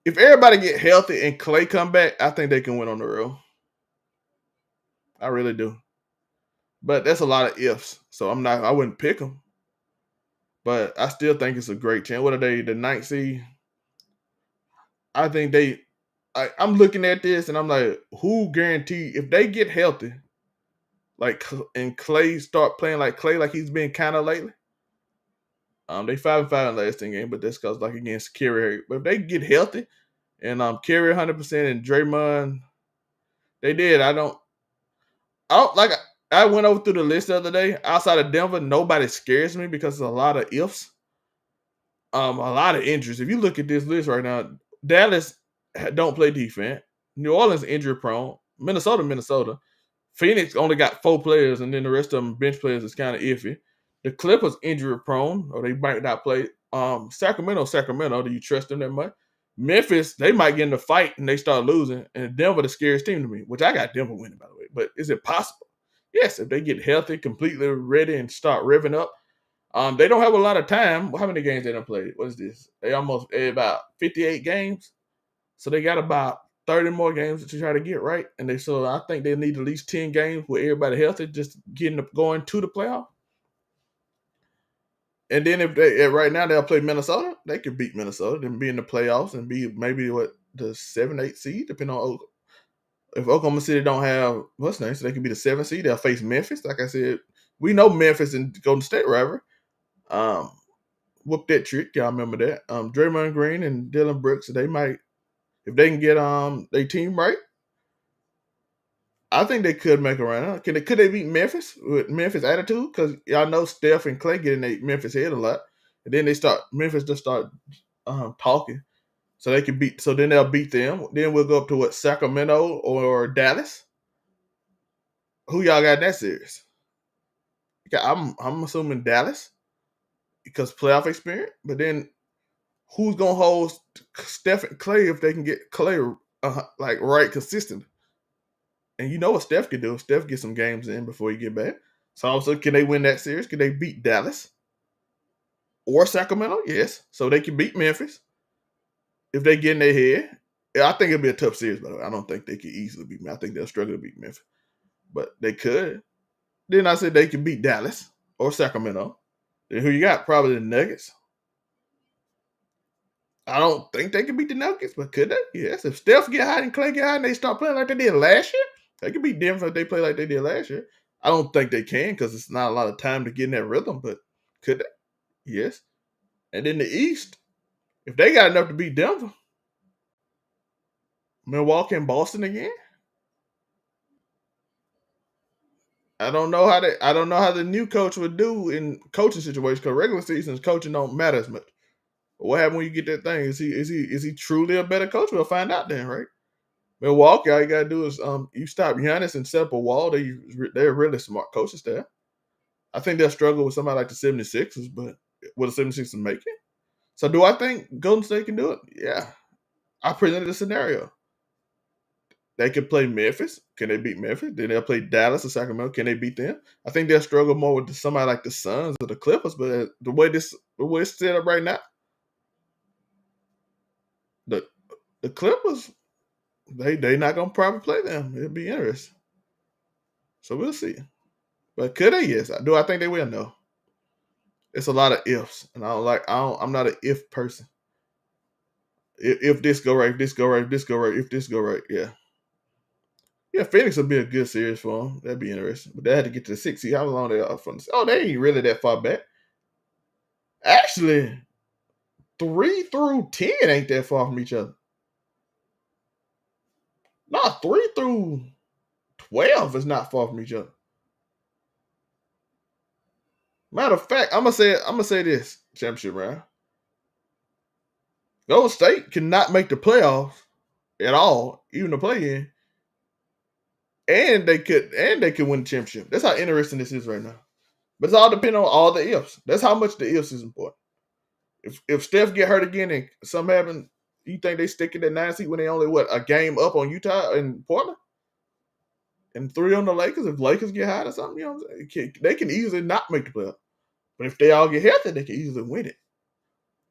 If everybody get healthy and Clay come back, I think they can win on the road. I really do. But that's a lot of ifs. So I wouldn't pick them. But I still think it's a great chance. What are they, the 9th seed? I think I'm looking at this and I'm like, who guaranteed if they get healthy, and Clay start playing like Clay, like he's been kind of lately. They 5-5 in the last 10 game, but that's because against Kerry. But if they get healthy and Kerry 100% and Draymond, they did. I went over through the list the other day. Outside of Denver, nobody scares me because there's a lot of ifs. A lot of injuries. If you look at this list right now, Dallas don't play defense. New Orleans injury prone. Minnesota. Phoenix only got 4 players, and then the rest of them bench players is kind of iffy. The Clippers injury prone, or they might not play. Sacramento. Do you trust them that much? Memphis, they might get in the fight and they start losing. And Denver, the scariest team to me, which I got Denver winning, by the way. But is it possible? Yes, if they get healthy, completely ready, and start revving up. They don't have a lot of time. How many games they done played? What is this? They about 58 games. So they got about 30 more games to try to get right. And I think they need at least 10 games with everybody healthy, just going to the playoff. And then if right now they'll play Minnesota, they could beat Minnesota, then be in the playoffs and be maybe the 7-8 seed, depending on if Oklahoma City don't have what's next, so they could be the 7th seed. They'll face Memphis. Like I said, we know Memphis and Golden State rivalry. Whoop that trick. Y'all remember that. Draymond Green and Dylan Brooks, they might, if they can get their team right, I think they could make a run. Could they beat Memphis with Memphis attitude? Because y'all know Steph and Clay get in their Memphis head a lot, and then Memphis just start talking, so they can beat. So then they'll beat them. Then we'll go up to what, Sacramento or Dallas. Who y'all got in that series? I'm assuming Dallas because playoff experience. But then who's gonna hold Steph and Clay if they can get Clay like right consistent? And you know what Steph can do. Steph get some games in before he get back. So also, can they win that series? Can they beat Dallas or Sacramento? Yes. So they can beat Memphis if they get in their head. Yeah, I think it'll be a tough series, by the way. I don't think they can easily beat Memphis. I think they'll struggle to beat Memphis. But they could. Then I said they can beat Dallas or Sacramento. Then who you got? Probably the Nuggets. I don't think they can beat the Nuggets, but could they? Yes. If Steph get hot and Clay get hot and they start playing like they did last year, they can beat Denver if they play like they did last year. I don't think they can because it's not a lot of time to get in that rhythm, but could they? Yes. And in the East, if they got enough to beat Denver, Milwaukee and Boston again, I don't know how the new coach would do in coaching situations because regular seasons coaching don't matter as much. But what happens when you get that thing? Is he truly a better coach? We'll find out then, right? Milwaukee, all you gotta do is you stop Giannis and set up a wall. They're really smart coaches there. I think they'll struggle with somebody like the 76ers, but will the 76ers make it? So do I think Golden State can do it? Yeah. I presented a scenario. They could play Memphis. Can they beat Memphis? Then they'll play Dallas or Sacramento. Can they beat them? I think they'll struggle more with somebody like the Suns or the Clippers. But the way it's set up right now, the Clippers, they not gonna probably play them. It'll be interesting. So we'll see. But could they? Yes. Do I think they will? No. It's a lot of ifs, and I'm not an if person. If this go right, if this go right, if this go right, if this go right, yeah. Yeah, Phoenix would be a good series for them. That'd be interesting. But they had to get to the 6 seed. How long they are from? Oh, they ain't really that far back. Actually, 3 through 10 ain't that far from each other. No, 3 through 12 is not far from each other. Matter of fact, I'm gonna say this championship round. Golden State cannot make the playoffs at all, even the play-in, and they could win the championship. That's how interesting this is right now. But it's all depending on all the ifs. That's how much the ifs is important. If Steph get hurt again and something happen, you think they stick in that 9 seed when they only a game up on Utah and Portland? And 3 on the Lakers, if Lakers get hot or something, you know what I'm saying? They can easily not make the playoff. But if they all get healthy, they can easily win it.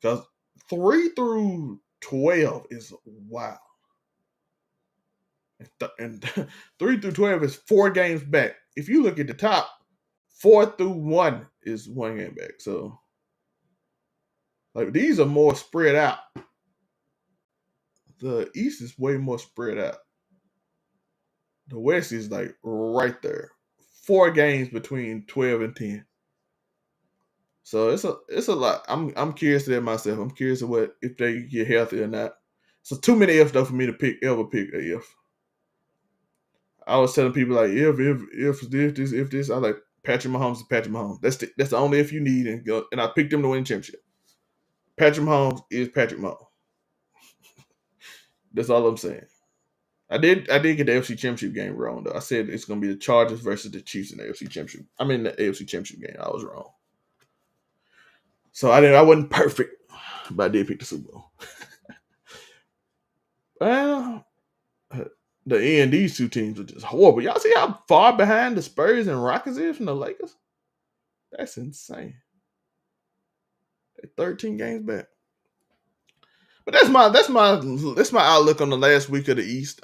Because 3 through 12 is wow. And 3 through 12 is 4 games back. If you look at the top, 4 through 1 is 1 game back. So, like, these are more spread out. The East is way more spread out. The West is like right there. 4 games between 12 and 10. So it's a lot. I'm curious to that myself. I'm curious of what if they get healthy or not. So too many ifs though for me to ever pick a if. I was telling people like if this I like Patrick Mahomes is Patrick Mahomes. That's the only if you need and I picked him to win the championship. Patrick Mahomes is Patrick Mahomes. That's all I'm saying. I did get the AFC Championship game wrong though. I said it's gonna be the Chargers versus the Chiefs in the AFC Championship. I mean the AFC Championship game. I was wrong. So I wasn't perfect, but I did pick the Super Bowl. Well, the end these two teams are just horrible. Y'all see how far behind the Spurs and Rockets is from the Lakers? That's insane. They're 13 games back. But that's my outlook on the last week of the East.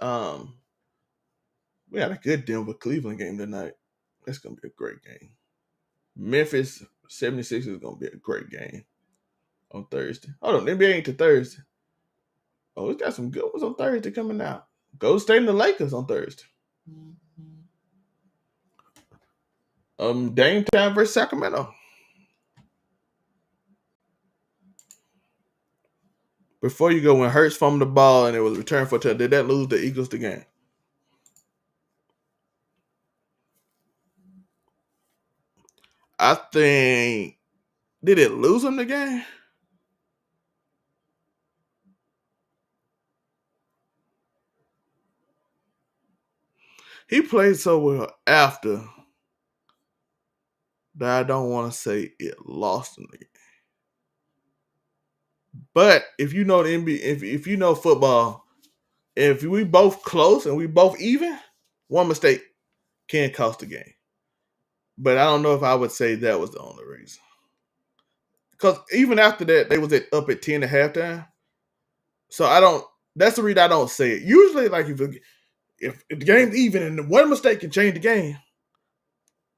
We had a good Denver Cleveland game tonight. That's gonna be a great game. Memphis 76 is gonna be a great game on Thursday. Hold on, NBA ain't to Thursday. Oh, it's got some good ones on Thursday coming out. Golden State and the Lakers on Thursday. Dame Time versus Sacramento. Before you go, when Hurts fumbled the ball and it was returned for a touchdown, did that lose the Eagles the game? I think, did it lose him the game? He played so well after that I don't want to say it lost him the game. But if you know the NBA, if you know football, if we both close and we both even, one mistake can cost the game. But I don't know if I would say that was the only reason. Because even after that, they was up at 10 at halftime. So I don't. That's the reason I don't say it. Usually, like if the game's even and one mistake can change the game,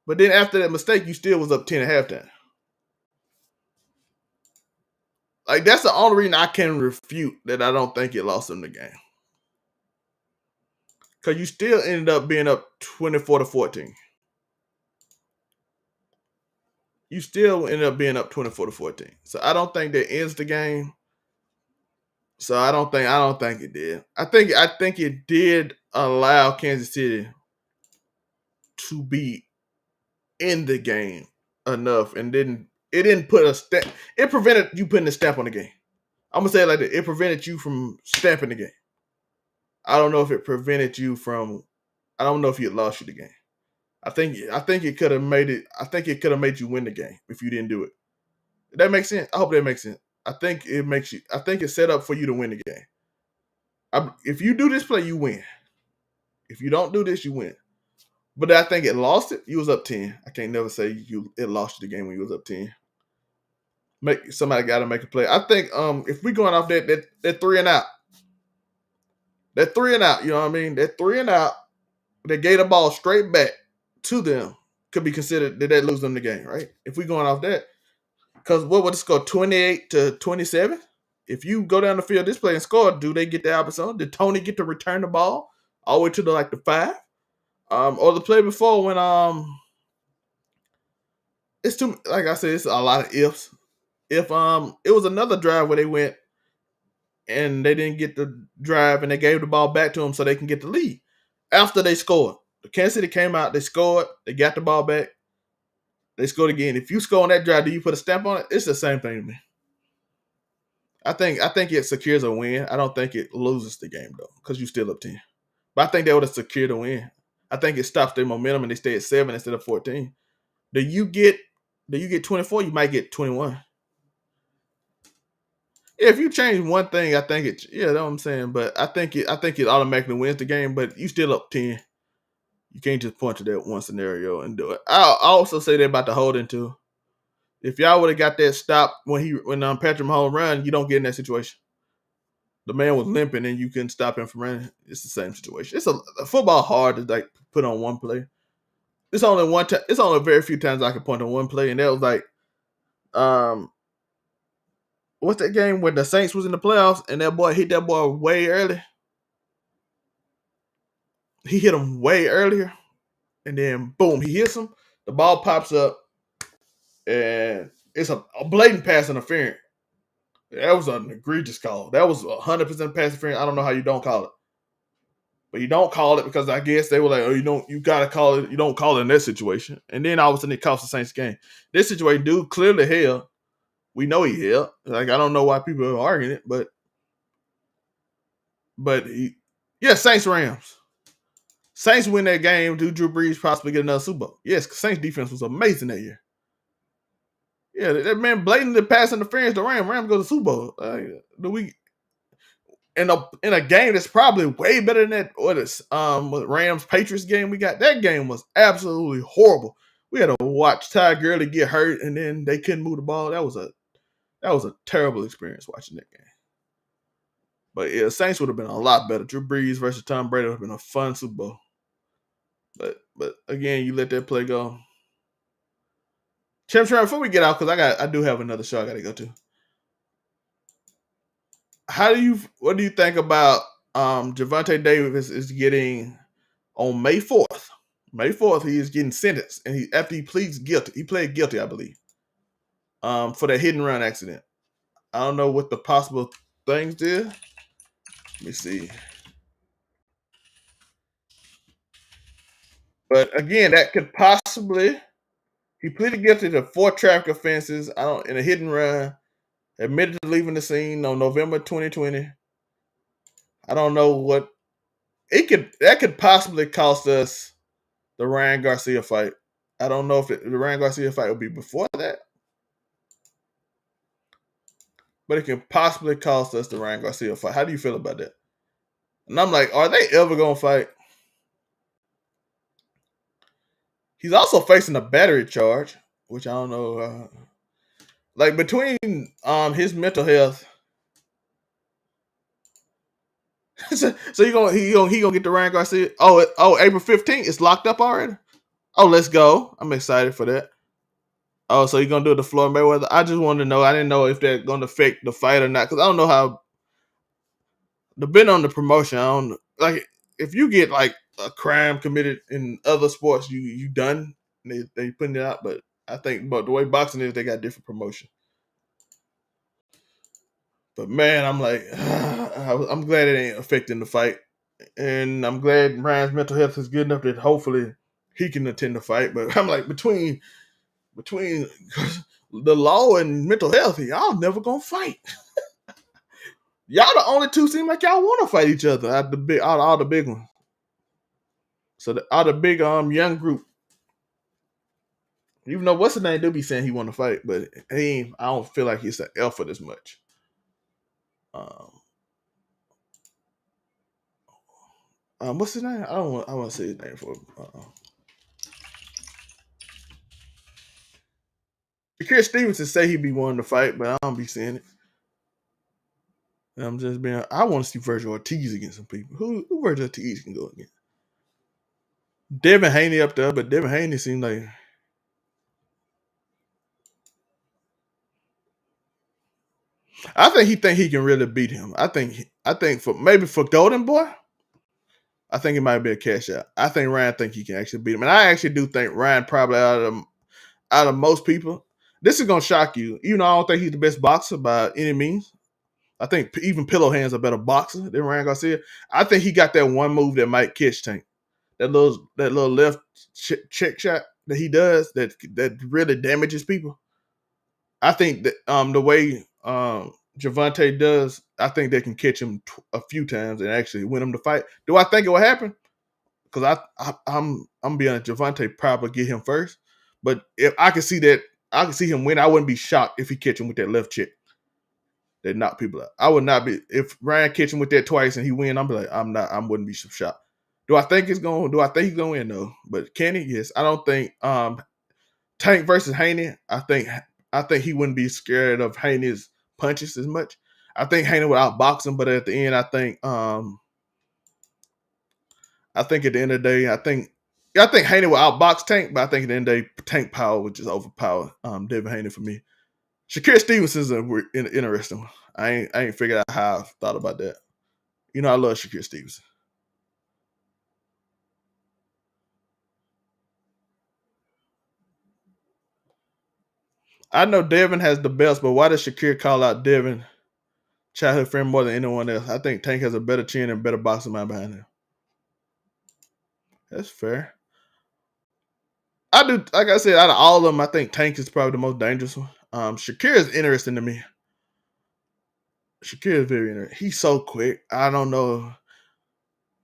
but then after that mistake, you still was up 10 at halftime. Like that's the only reason I can refute that I don't think it lost them the game. Because you still ended up being up 24-14. You still ended up being up 24-14. So I don't think that ends the game. So I don't think it did. I think it did allow Kansas City to be in the game enough, and it didn't put a stamp. It prevented you putting a stamp on the game. I'm gonna say it like that. It prevented you from stamping the game. I don't know if it prevented you from. I don't know if it lost you the game. I think it could have made it. I think it could have made you win the game if you didn't do it. That makes sense. I hope that makes sense. I think it makes you. I think it's set up for you to win the game. If you do this play, you win. If you don't do this, you win. But I think it lost it. You was up 10. I can't never say it lost you the game when you was up 10. Somebody got to make a play. I think if we going off that 3 and out, that 3 and out, you know what I mean? That 3 and out, they gave the ball straight back to them could be considered that they lose them the game, right? If we going off that, because what would it score 28-27? If you go down the field this play and score, do they get the opportunity? Did Tony get to return the ball all the way to the 5? Or the play before when it's too, like I said, it's a lot of ifs. If it was another drive where they went and they didn't get the drive and they gave the ball back to them so they can get the lead after they scored. The Kansas City came out, they scored, they got the ball back, they scored again. If you score on that drive, do you put a stamp on it? It's the same thing to me. I think it secures a win. I don't think it loses the game though, because you still up 10. But I think they would have secured a win. I think it stops their momentum and they stay at 7 instead of 14. Do you get 24? You might get 21. Yeah, if you change one thing, I think it. Yeah, that's what I'm saying. But I think it automatically wins the game. But you still up 10. You can't just point to that one scenario and do it. I'll also say that about the holding too. If y'all would have got that stop when Patrick Mahomes run, you don't get in that situation. The man was limping and you couldn't stop him from running. It's the same situation. It's a football hard to put on one play. It's only one time. It's only very few times I can point on one play, and that was what's that game when the Saints was in the playoffs and that boy hit that boy way early? He hit him way earlier, and then boom, he hits him. The ball pops up, and it's a blatant pass interference. That was an egregious call. That was 100% pass interference. I don't know how you don't call it, but you don't call it because I guess they were like, oh, you gotta call it. You don't call it in that situation, and then all of a sudden it cost the Saints game. This situation, dude, clearly held. We know he held. I don't know why people are arguing it, but Saints Rams. Saints win that game. Do Drew Brees possibly get another Super Bowl? Yes, Saints defense was amazing that year. Yeah, that man blatantly pass interference. The Rams go to the Super Bowl. In a game that's probably way better than that. What is Rams Patriots game we got? That game was absolutely horrible. We had to watch Ty Gurley get hurt, and then they couldn't move the ball. That was a terrible experience watching that game. But yeah, Saints would have been a lot better. Drew Brees versus Tom Brady would have been a fun Super Bowl. But again, you let that play go. Champ, before we get out, because I do have another show I got to go to. What do you think about Javonte Davis is getting on May 4th? May 4th, he is getting sentenced, and after he pleads guilty, he pled guilty, I believe, for that hit and run accident. I don't know what the possible things did. Let me see. But again, that could possibly He pleaded guilty to 4 traffic offenses in a hit and run. Admitted to leaving the scene on November 2020. I don't know what that could possibly cost us the Ryan Garcia fight. I don't know if the Ryan Garcia fight will be before that, but it can possibly cost us the Ryan Garcia fight. How do you feel about that? And I'm like, are they ever gonna fight? He's also facing a battery charge, which I don't know. Like between his mental health, so he gonna get the Ryan Garcia. Oh, April 15th, it's locked up already. Oh, let's go! I'm excited for that. Oh, so you're gonna do it to Floyd Mayweather? I just wanted to know. I didn't know if that's gonna affect the fight or not because I don't know how. Depending on the promotion, I don't like if you get like a crime committed in other sports, you done. They putting it out, but I think, but the way boxing is, they got different promotion. But man, I'm like, I'm glad it ain't affecting the fight, and I'm glad Ryan's mental health is good enough that hopefully he can attend the fight. But I'm like between the law and mental health, y'all never gonna fight. Y'all the only two seem like y'all want to fight each other out all the big ones. So out the big young group, even though what's his name do be saying he want to fight, but he ain't, I don't feel like he's an effort as much. What's his name? I want to say his name for. Chris Stevenson say he be wanting to fight, but I don't be seeing it. And I'm just being. I want to see Virgil Ortiz against some people. Who Virgil Ortiz can go against? Devin Haney up there, but Devin Haney seems like. I think he can really beat him. I think for Golden Boy, I think it might be a cash out. I think Ryan think he can actually beat him, and I actually do think Ryan probably out of most people. This is gonna shock you. You know, I don't think he's the best boxer by any means. I think even Pillow Hand's a better boxer than Ryan Garcia. I think he got that one move that might catch Tank. That little left check shot that he does that really damages people. I think that the way Javante does, I think they can catch him a few times and actually win him the fight. Do I think it will happen? Because I'm being honest, Javante probably get him first. But if I can see that, I can see him win. I wouldn't be shocked if he catch him with that left check that knock people out. I would not be if Ryan catch him with that twice and he win. I'm like, I wouldn't be so shocked. Do I think he's gonna win? No. But can he? Yes. I don't think Tank versus Haney. I think he wouldn't be scared of Haney's punches as much. I think Haney would outbox him, but at the end, I think at the end of the day, I think Haney will outbox Tank, but I think at the end of the day, Tank power would just overpower Devin Haney for me. Shakir Stevenson's an interesting one. I ain't figured out how I thought about that. You know, I love Shakir Stevenson. I know Devin has the best, but why does Shakir call out Devin, childhood friend, more than anyone else? I think Tank has a better chin and better boxing mind behind him. That's fair. I do, like I said, out of all of them, I think Tank is probably the most dangerous one. Shakir is interesting to me. Shakir is very interesting. He's so quick. I don't know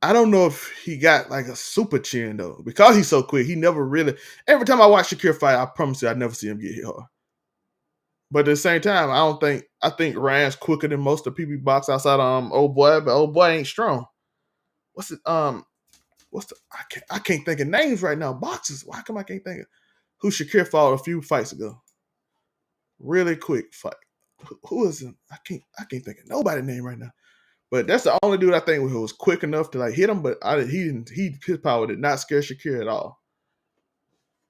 if he got like a super chin though. Because he's so quick, he never really. Every time I watch Shakir fight, I promise you, I never see him get hit hard. But at the same time, I think Ryan's quicker than most of the people box outside old boy, but old boy ain't strong. What's it? I can't think of names right now. Boxers. Why come I can't think of who Shakir fought a few fights ago? Really quick fight. Who is it? I can't think of nobody's name right now. But that's the only dude I think who was quick enough to like hit him. But his power did not scare Shakir at all.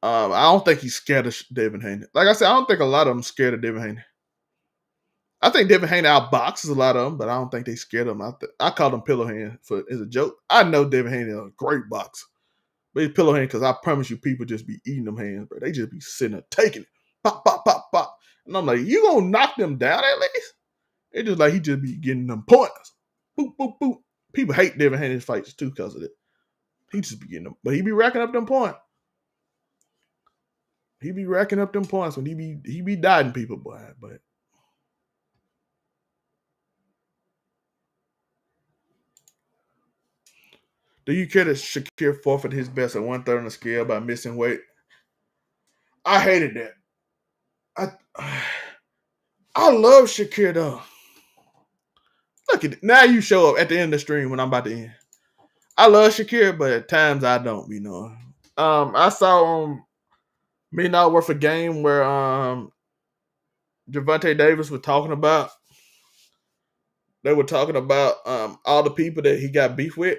I don't think he's scared of Devin Haney. Like I said, I don't think a lot of them scared of Devin Haney. I think Devin Haney outboxes a lot of them, but I don't think they scared of him. I call him pillow hand as a joke. I know Devin Haney is a great boxer, but he's pillow hand because I promise you, people just be eating them hands, bro. They just be sitting there taking it, pop, pop, pop, pop, and I'm like, you gonna knock them down at least? It's just like he just be getting them points, boop, boop, boop. People hate Devin Haney's fights too because of it. He just be getting them, but he be racking up them points. He be racking up them points when he be dodging people, boy. But do you care that Shakir forfeited his best at 1/3 on the scale by missing weight? I hated that. I love Shakir though. Look at it. Now you show up at the end of the stream when I'm about to end. I love Shakir, but at times I don't, you know. I saw Me Not Worth a Game where Javante Davis was talking about. They were talking about all the people that he got beef with,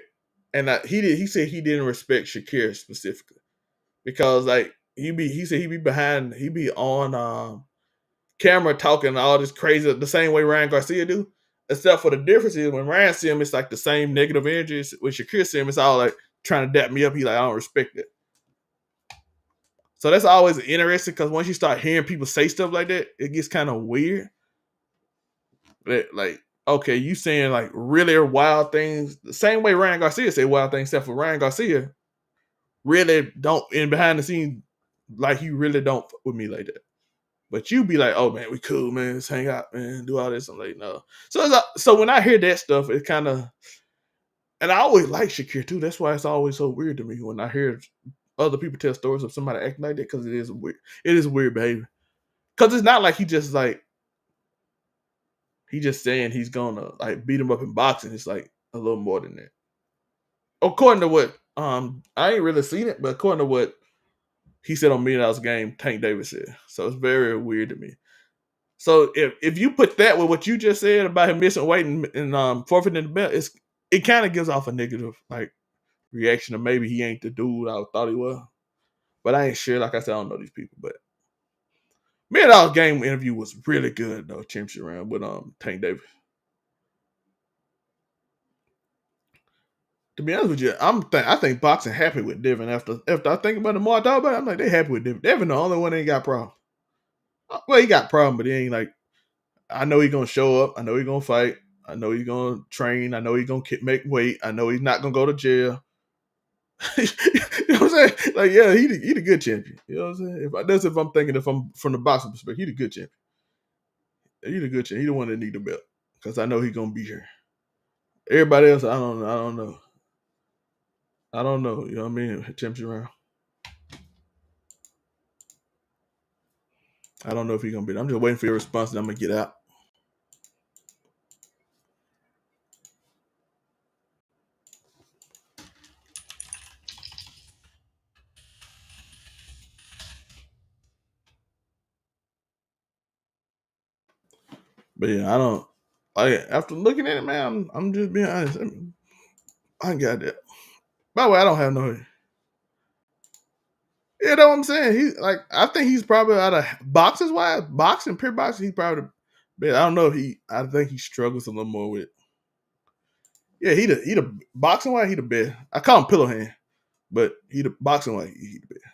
and he said he didn't respect Shakir specifically because like he said he be on camera talking all this crazy the same way Ryan Garcia do. Except for the difference is when Ryan see him, it's like the same negative energy. When Shakir see him, it's all like trying to dap me up. He like, I don't respect it. So that's always interesting because once you start hearing people say stuff like that, it gets kind of weird. Like, okay, you saying like really wild things the same way Ryan Garcia say wild things, except for Ryan Garcia really don't in behind the scenes like he really don't fuck with me like that. But you be like, oh man, we cool, man. Let's hang out, man. Do all this. I'm like, no. So when I hear that stuff, it kind of, and I always like Shakir too. That's why it's always so weird to me when I hear other people tell stories of somebody acting like that because it is weird. It is weird behavior. Because it's not like he just saying he's gonna like beat him up in boxing. It's like a little more than that. According to what I ain't really seen it, but according to what he said on $1 Million Game, Tank Davis said. So it's very weird to me. So if you put that with what you just said about him missing weight and forfeiting the belt, it kind of gives off a negative like reaction of maybe he ain't the dude I thought he was. But I ain't sure. Like I said, I don't know these people. But $1 Million Game interview was really good though. Championship round with Tank Davis. To be honest with you, I think boxing happy with Devin. After I think about it more, I thought about it. I'm like, they happy with Devin. Devin the only one that ain't got problem. Well, he got problem, but he ain't like. I know he's gonna show up. I know he's gonna fight. I know he's gonna train. I know he's gonna make weight. I know he's not gonna go to jail. You know what I'm saying? Like, yeah, he the good champion. You know what I'm saying? If I'm thinking if I'm from the boxing perspective, he the good champion. He the good champion. He the one that need the belt because I know he's gonna be here. Everybody else, I don't know. I don't know. You know what I mean? Championship round. I don't know if he's gonna be there. I'm just waiting for your response and I'm gonna get out. But yeah, I don't. After looking at it, man, I'm just being honest. I got that. By the way, I don't have no. You know what I'm saying? I think he's probably out of boxing, pure boxing. He's probably the. I don't know if I think he struggles a little more with. Yeah, he the boxing wise. He the best. I call him pillow hand, but he the boxing wise. He the best.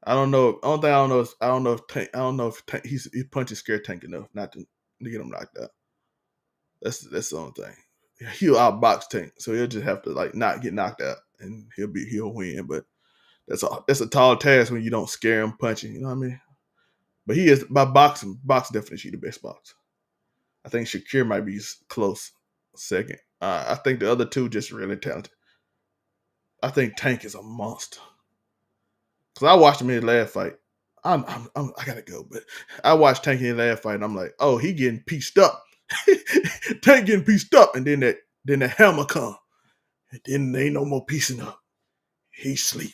I don't know. Only thing I don't know if Tank, he punches scared Tank enough not to get him knocked out. That's the only thing. He'll outbox Tank, so he'll just have to like not get knocked out, and he'll win. But that's a tall task when you don't scare him punching. You know what I mean? But he is by boxing definition the best boxer. I think Shakir might be close second. I think the other two just really talented. I think Tank is a monster. Cause I watched him in his last fight. I gotta go, but I watched Tank in his last fight, and I'm like, oh, he getting pieced up. Tank getting pieced up, and then the hammer come, and then there ain't no more piecing up. He sleep.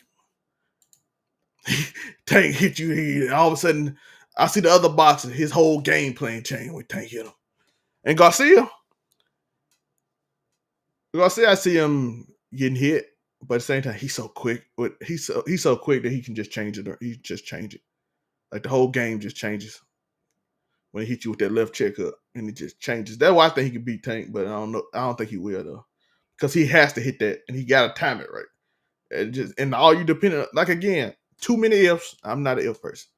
Tank hit you, all of a sudden, I see the other boxer, his whole game plan change when Tank hit him. And Garcia, I see him getting hit, but at the same time, he's so quick. He's so quick that he can just change it. Or he just change it. Like the whole game just changes when he hits you with that left check up, and it just changes. That's why I think he can beat Tank, but I don't know. I don't think he will though, because he has to hit that, and he got to time it right. And all you depend on, like again, too many ifs. I'm not an if person.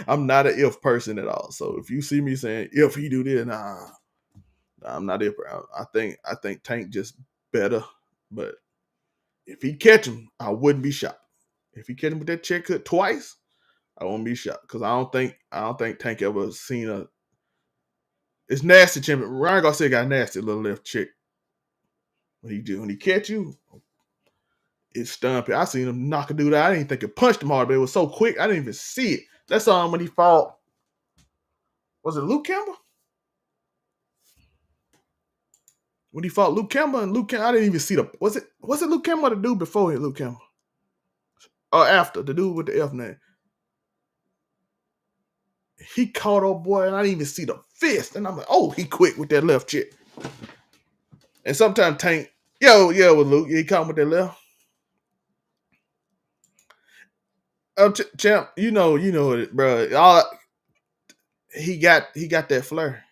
I'm not an if person at all. So if you see me saying if he do this, nah, I'm not if. I think Tank just better, but if he catch him, I wouldn't be shocked. If he catch him with that check cut twice, I won't be shocked because I don't think Tank ever seen a. It's nasty, champion. Ryan Garcia got nasty little left chick. When he catch you, it's stumpy. I seen him knock a dude out. I didn't think it punched him hard, but it was so quick I didn't even see it. That's when he fought. Was it Luke Campbell? When he fought Luke Campbell and Luke Campbell, I didn't even see the. Was it Luke Campbell or the dude before Luke Campbell? Or after the dude with the F name? He caught old boy, and I didn't even see the fist. And I'm like, oh, he quick with that left chick. And sometimes Tank, with Luke, he caught him with that left. Champ, you know it, bro. He got that flair.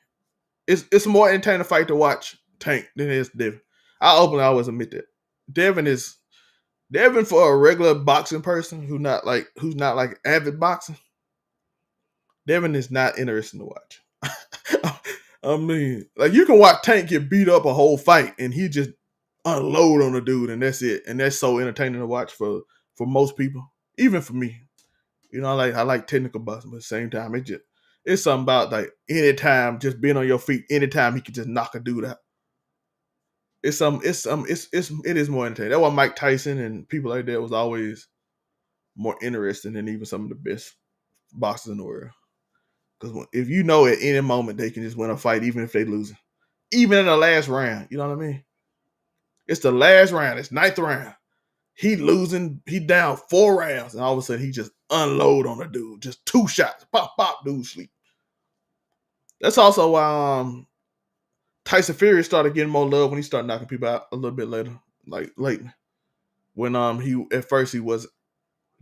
It's more entertaining fight to watch Tank than it is Devin. I openly always admit that. Devin for a regular boxing person who's not like avid boxing. Devin is not interesting to watch. I mean, like you can watch Tank get beat up a whole fight and he just unload on a dude and that's it. And that's so entertaining to watch for most people, even for me. You know, I like technical boxing, but at the same time, it's something about like anytime just being on your feet, anytime he can just knock a dude out. It is more entertaining. That's why Mike Tyson and people like that was always more interesting than even some of the best boxers in the world. Because if you know at any moment they can just win a fight, even if they losing, even in the last round, you know what I mean? It's the last round. It's 9th round. He losing. He down 4 rounds, and all of a sudden he just unload on a dude. Just 2 shots, pop, dude sleep. That's also why Tyson Fury started getting more love when he started knocking people out a little bit later, like lately. When he at first he was.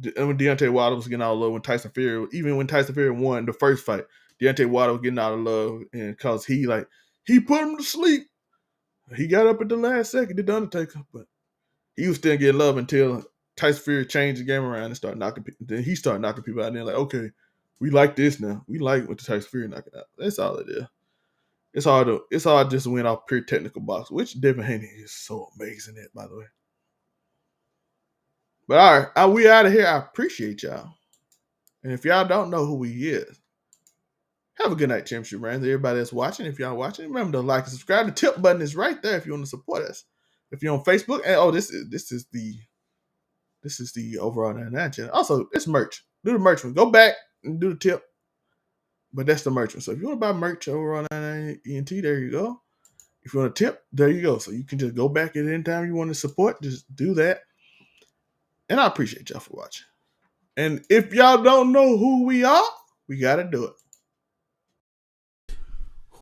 When Deontay Wilder was getting out of love, when Tyson Fury won the first fight, Deontay Wilder was getting out of love, and because he put him to sleep. He got up at the last second, did the Undertaker, but he was still getting love until Tyson Fury changed the game around and started knocking people. Then he started knocking people out, and they're like, okay, we like this now. We like what the Tyson Fury knocking out. That's all it is. It's hard just to win off pure technical boxing, which Devin Haney is so amazing at, by the way. But all right, we out of here. I appreciate y'all. And if y'all don't know who he is, have a good night, Championship Rams. Everybody that's watching, if y'all watching, remember to like and subscribe. The tip button is right there if you want to support us. If you're on Facebook, and this is the overall 99 channel. Also, it's merch. Do the merch one. Go back and do the tip. But that's the merch one. So if you want to buy merch over on 99 ENT, there you go. If you want to tip, there you go. So you can just go back at any time you want to support. Just do that. And I appreciate y'all for watching. And if y'all don't know who we are, we got to do it.